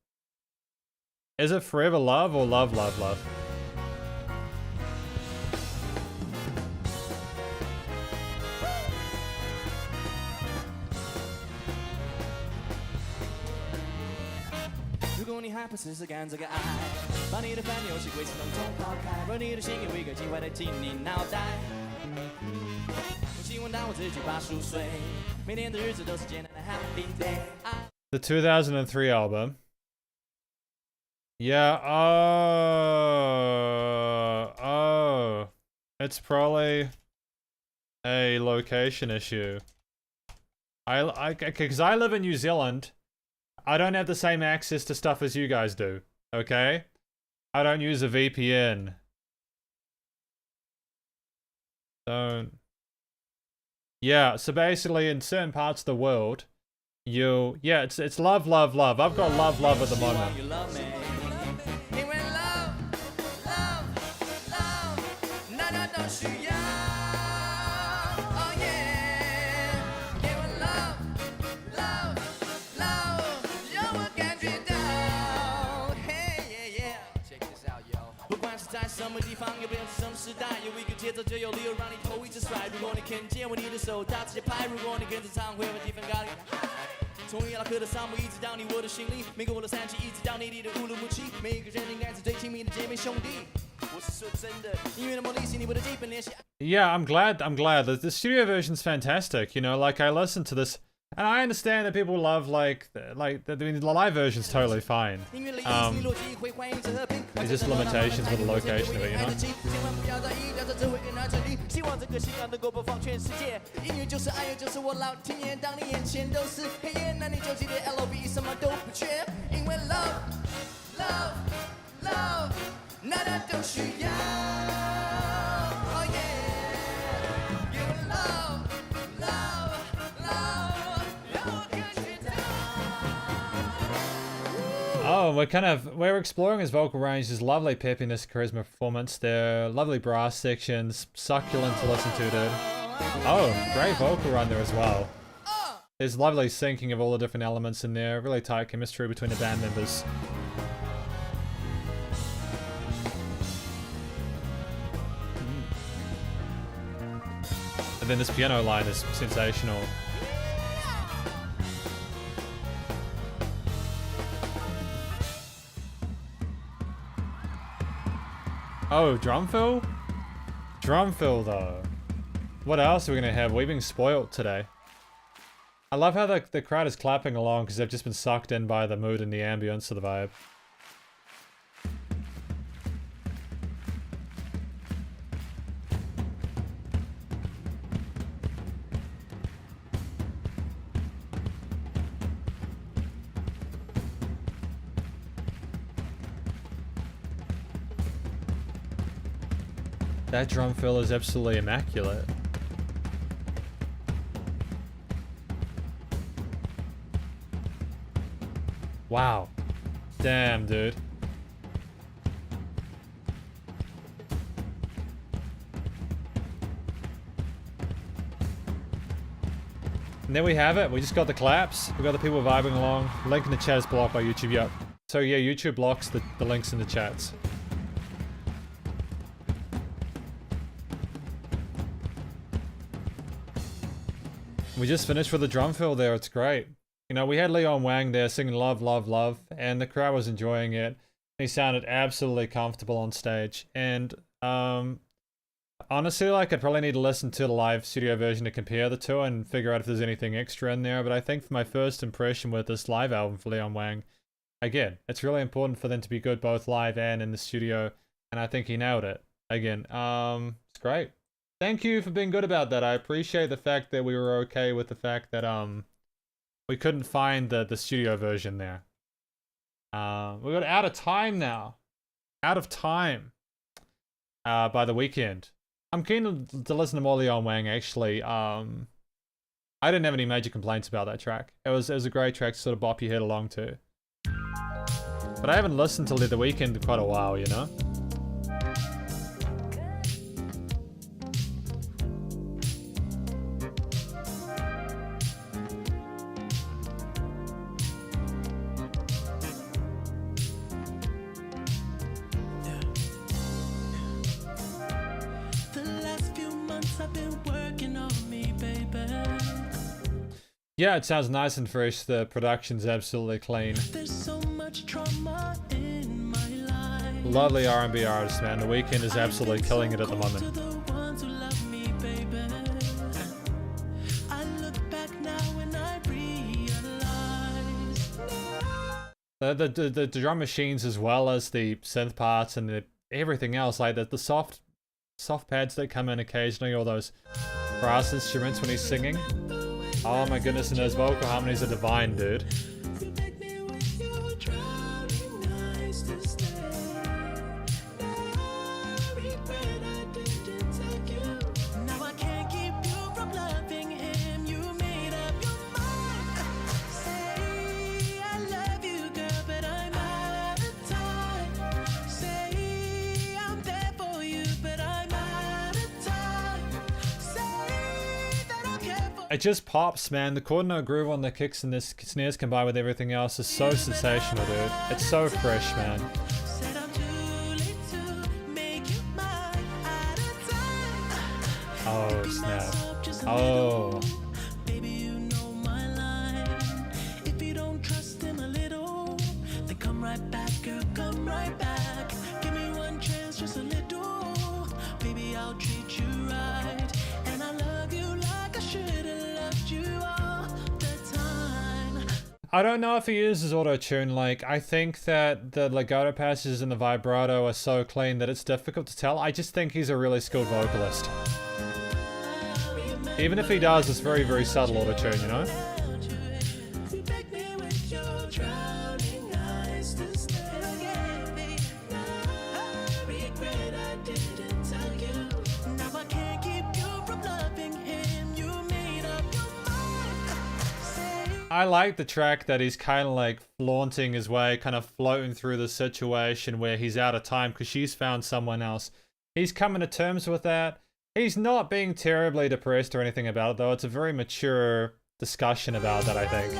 Forever Love or Love, Love, Love? 你还不试试干这个爱？把你的烦忧是规则统统抛开，把你的心给一个机会代替你脑袋。我希望当我自己80岁，每天的日子都是简单的 Happy Day。The 2003 album. Yeah, oh, it's probably a location issue. Because I live in New Zealand, I don't have the same access to stuff as you guys do, okay? I don't use a VPN. Don't. Yeah, so basically in certain parts of the world, yeah, it's love, love, love. I've got love, love at the moment. Yeah, I'm glad. The studio version's fantastic. You know, like I listened to this, and I understand that people love I mean, the live version's totally fine. There's just limitations with the location of it, you know. Oh, we're exploring his vocal range, his lovely peppiness, charisma, performance. Their lovely brass sections, succulent to listen to, dude. Oh, great vocal run there as well. There's lovely syncing of all the different elements in there, really tight chemistry between the band members. And then this piano line is sensational. Oh, drum fill? Drum fill though. What else are we gonna have? We're being spoiled today. I love how the crowd is clapping along because they've just been sucked in by the mood and the ambience of the vibe. That drum fill is absolutely immaculate. Wow. Damn, dude. And there we have it. We just got the claps. We got the people vibing along. Link in the chat is blocked by YouTube. Yep. So yeah, YouTube blocks the links in the chats. We just finished with the drum fill there. It's great. You know, we had Leon Wang there singing Love, Love, Love, and the crowd was enjoying it. He sounded absolutely comfortable on stage. And honestly, like, I'd probably need to listen to the live studio version to compare the two and figure out if there's anything extra in there. But I think for my first impression with this live album for Leon Wang, again, it's really important for them to be good both live and in the studio. And I think he nailed it. Again, it's great. Thank you for being good about that. I appreciate the fact that we were okay with the fact that we couldn't find the studio version there. We got Out of Time now. Out of Time by The Weeknd. I'm keen to listen to more Leon Wang actually. I didn't have any major complaints about that track. It was a great track to sort of bop your head along to. But I haven't listened to The Weeknd in quite a while, you know? Yeah, it sounds nice and fresh. The production's absolutely clean. There's so much trauma Lovely R&B artist, man. The Weeknd is absolutely killing it at the moment. The drum machines, as well as the synth parts and everything else, like the soft pads that come in occasionally, all those brass instruments when he's singing. Oh my goodness, and those vocal harmonies are divine, dude. It just pops, man. The chord note groove on the kicks and the snares combined with everything else is so sensational, dude. It's so fresh, man. Oh, snap. Oh. I don't know if he uses auto-tune. Like, I think that the legato passages and the vibrato are so clean that it's difficult to tell. I just think he's a really skilled vocalist. Even if he does, it's very, very subtle auto-tune, you know? I like the track that he's kind of like flaunting his way, kind of floating through the situation where he's out of time because she's found someone else. He's coming to terms with that. He's not being terribly depressed or anything about it, though. It's a very mature discussion about that, I think.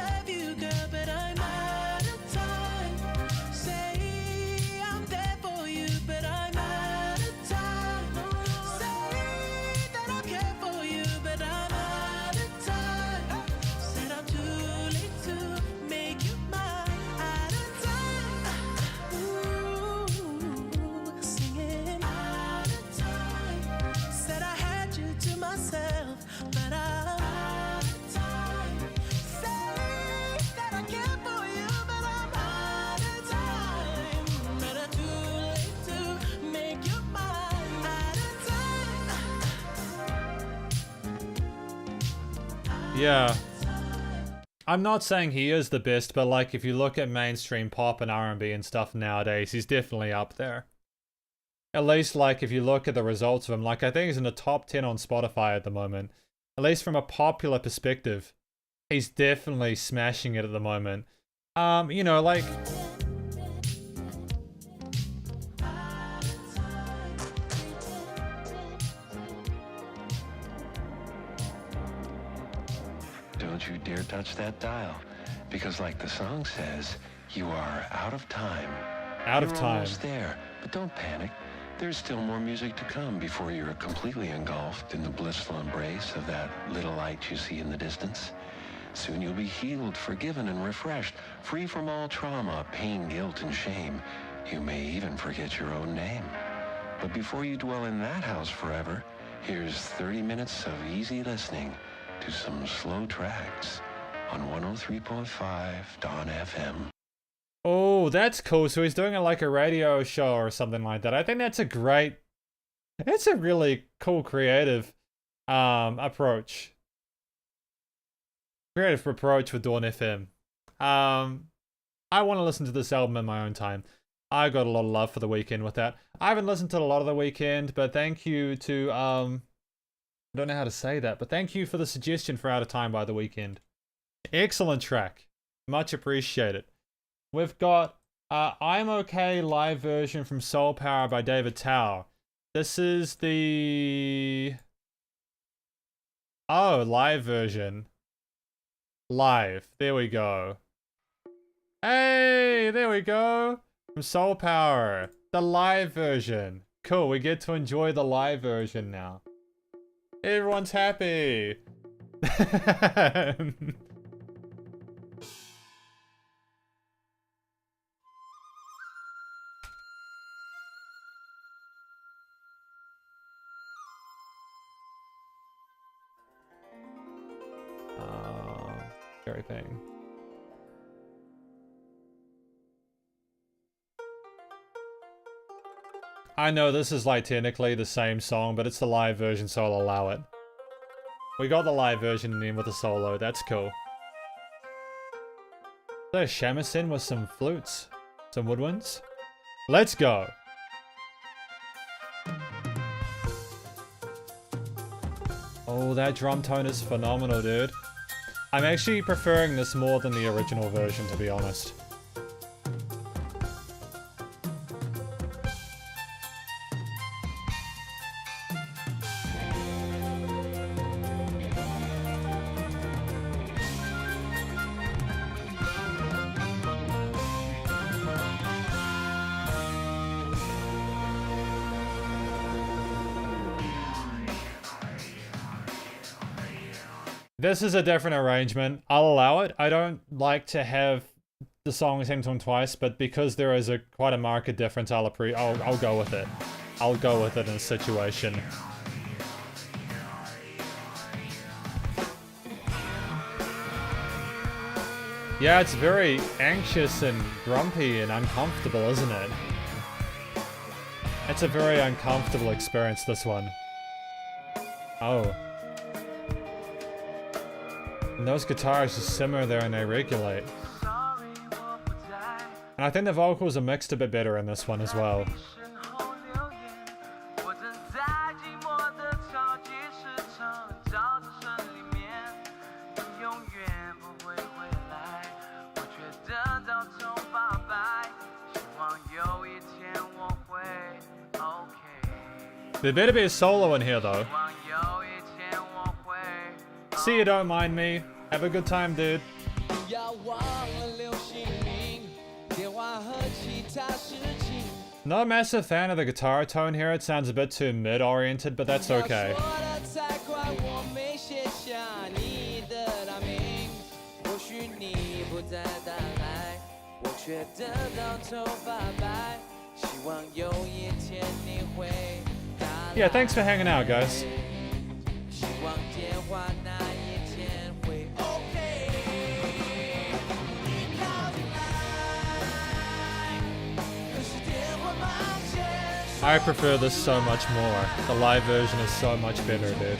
Yeah. I'm not saying he is the best, but like if you look at mainstream pop and R&B and stuff nowadays, he's definitely up there. At least like if you look at the results of him, like I think he's in the top 10 on Spotify at the moment. At least from a popular perspective, he's definitely smashing it at the moment. You know, like... Don't you dare touch that dial, because like the song says, you are out of time. Out of You're time. almost there, but don't panic. There's still more music to come before you're completely engulfed in the blissful embrace of that little light you see in the distance. Soon you'll be healed, forgiven, and refreshed, free from all trauma, pain, guilt, and shame. You may even forget your own name. But before you dwell in that house forever, here's 30 minutes of easy listening to some slow tracks on 103.5 Dawn FM. Oh, that's cool. So he's doing it like a radio show or something like that. I think that's a really cool creative approach. Creative approach with Dawn FM. I want to listen to this album in my own time. I got a lot of love for The Weeknd with that. I haven't listened to a lot of The Weeknd, but thank you to I don't know how to say that, but thank you for the suggestion for Out of Time by The Weeknd. Excellent track. Much appreciated. We've got I'm Okay live version from Soul Power by David Tao. This is the... Oh, live version. Live. There we go. Hey, there we go. From Soul Power. The live version. Cool, we get to enjoy the live version now. Everyone's happy. Cherry Ping. I know this is like technically the same song, but it's the live version, so I'll allow it. We got the live version and then with the solo, that's cool. There's shamisen with some flutes, some woodwinds. Let's go! Oh, that drum tone is phenomenal, dude. I'm actually preferring this more than the original version, to be honest. This is a different arrangement. I'll allow it. I don't like to have the song same song twice, but because there is quite a marked difference, I'll go with it. I'll go with it in a situation. Yeah, it's very anxious and grumpy and uncomfortable, isn't it? It's a very uncomfortable experience, this one. Oh. And those guitars just simmer there and they regulate. And I think the vocals are mixed a bit better in this one as well. There better be a solo in here though. See you, don't mind me. Have a good time, dude. Not a massive fan of the guitar tone here. It sounds a bit too mid-oriented, but that's okay. Yeah, thanks for hanging out, guys. I prefer this so much more. The live version is so much better, dude.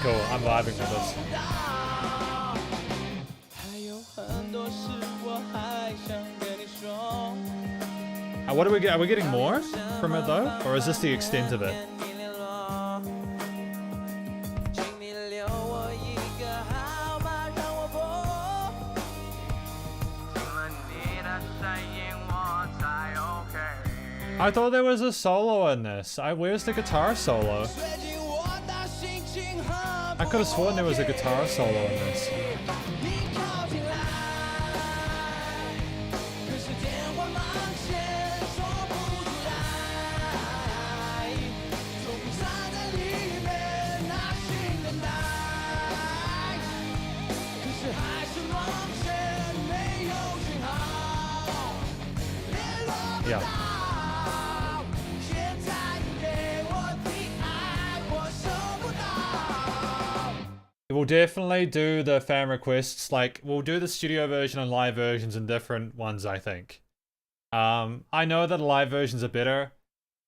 Cool, I'm vibing with this. What do we get? Are we getting more from it though? Or is this the extent of it? I thought there was a solo in this. Where's the guitar solo? I could have sworn there was a guitar solo in this. Yeah. We'll definitely do the fan requests. Like, we'll do the studio version and live versions in different ones, I think. I know that live versions are better.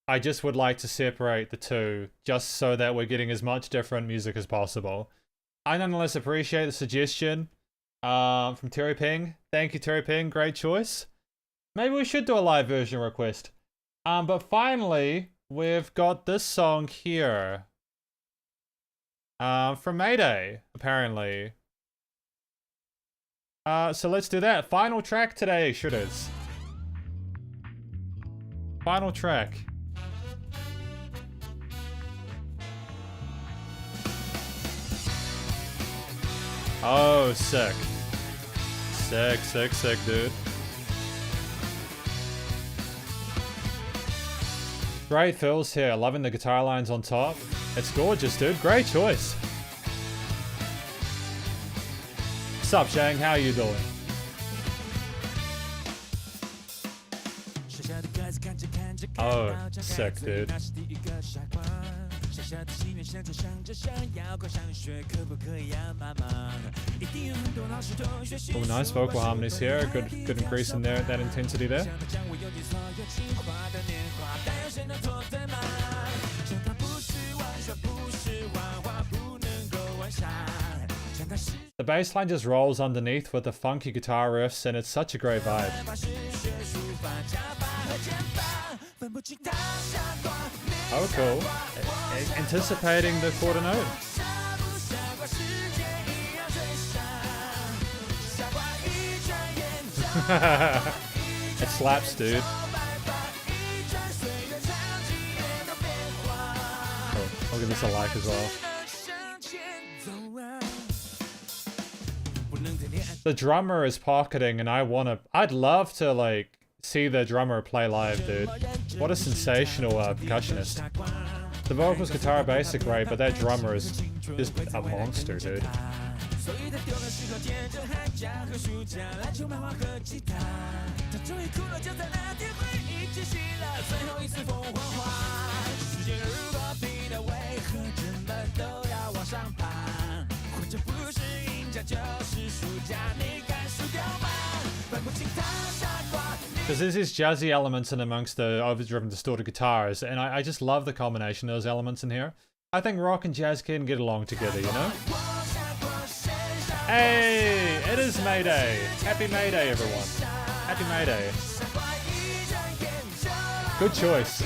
I just would like to separate the two, just so that we're getting as much different music as possible. I nonetheless appreciate the suggestion from Terry Ping. Thank you, Terry Ping. Great choice. Maybe we should do a live version request. But finally, we've got this song here. From Mayday, apparently. So let's do that. Final track today, Shredders. Final track. Oh, sick. Sick, dude. Great fills here. Loving the guitar lines on top. It's gorgeous, dude. Great choice. Sup Shang, how you doing? Oh, sick, dude. Oh, nice vocal harmonies here. Good increase in there, that intensity there. The bass line just rolls underneath with the funky guitar riffs, and it's such a great vibe. Oh, cool. Anticipating the quarter note. It slaps, dude. Oh, I'll give this a like as well. The drummer is pocketing, and I'd love to like see the drummer play live, dude. What a sensational percussionist. The vocals, guitar, bass are great, but that drummer is just a monster, dude. Because there's these jazzy elements in amongst the overdriven distorted guitars, and I just love the combination of those elements in here. I think rock and jazz can get along together, you know? Hey, it is Mayday! Happy Mayday, everyone. Happy Mayday. Good choice.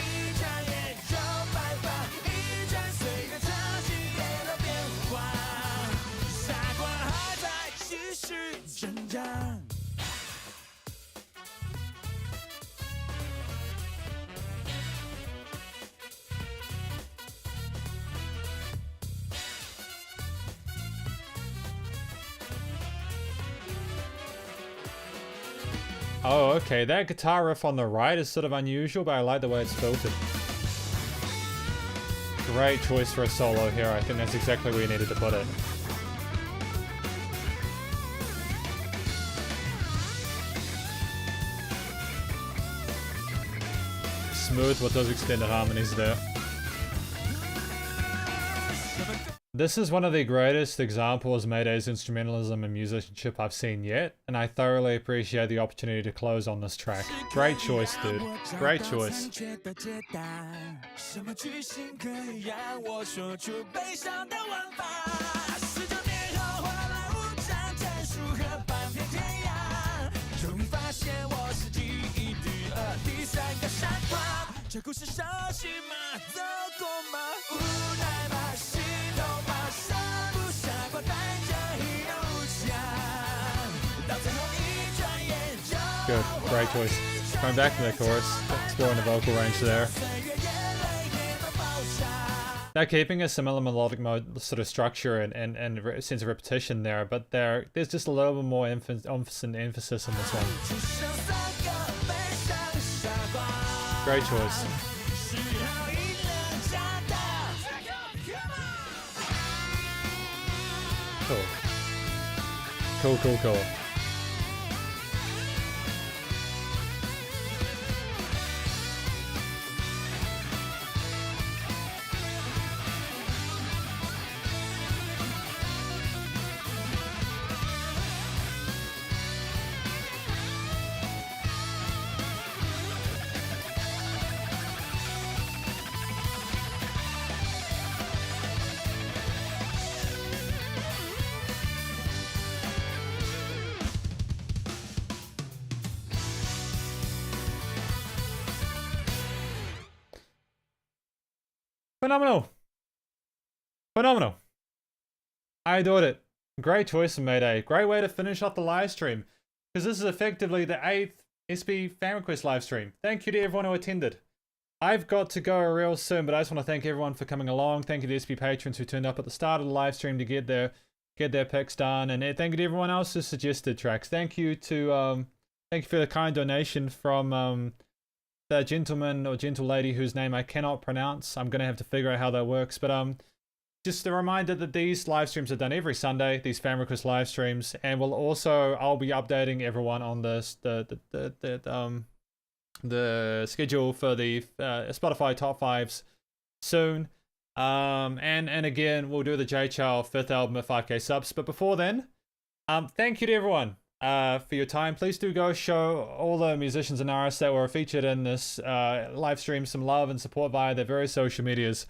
Oh, okay, that guitar riff on the right is sort of unusual, but I like the way it's filtered. Great choice for a solo here. I think that's exactly where you needed to put it. Smooth with those extended harmonies there. This is one of the greatest examples of Mayday's instrumentalism and musicianship I've seen yet, and I thoroughly appreciate the opportunity to close on this track. Great choice, dude. Great choice. Good, great choice. Going back to the chorus, exploring the vocal range there. They're keeping a similar melodic mode sort of structure and sense of repetition there, but there's just a little bit more emphasis on this one. Great choice. Cool. Cool. Phenomenal. I adored it. Great choice of Mayday. Great way to finish off the live stream, because this is effectively the 8th SP fan request live stream. Thank you to everyone who attended. I've got to go real soon, but I just want to thank everyone for coming along. Thank you to SP patrons who turned up at the start of the live stream to get their picks done, and thank you to everyone else who suggested tracks. Thank you for the kind donation from the gentleman or gentle lady whose name I cannot pronounce. I'm gonna have to figure out how that works, but just a reminder that these live streams are done every Sunday, these fan request live streams, and I'll be updating everyone on this the schedule for the Spotify top 5s soon. And again, we'll do the J Chow 5th album at 5k subs. But before then, thank you to everyone for your time. Please do go show all the musicians and artists that were featured in this live stream some love and support via their various social medias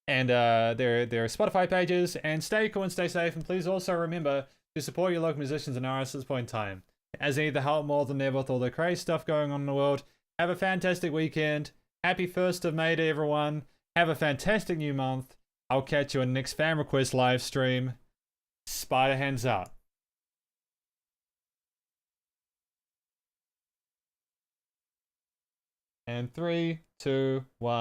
and their Spotify pages. And stay cool and stay safe. And please also remember to support your local musicians and artists at this point in time, as they need the help more than ever with all the crazy stuff going on in the world. Have a fantastic weekend. Happy 1st of Mayday, everyone. Have a fantastic new month. I'll catch you in the next fan request live stream. Spiderhands out. And 3, 2, 1.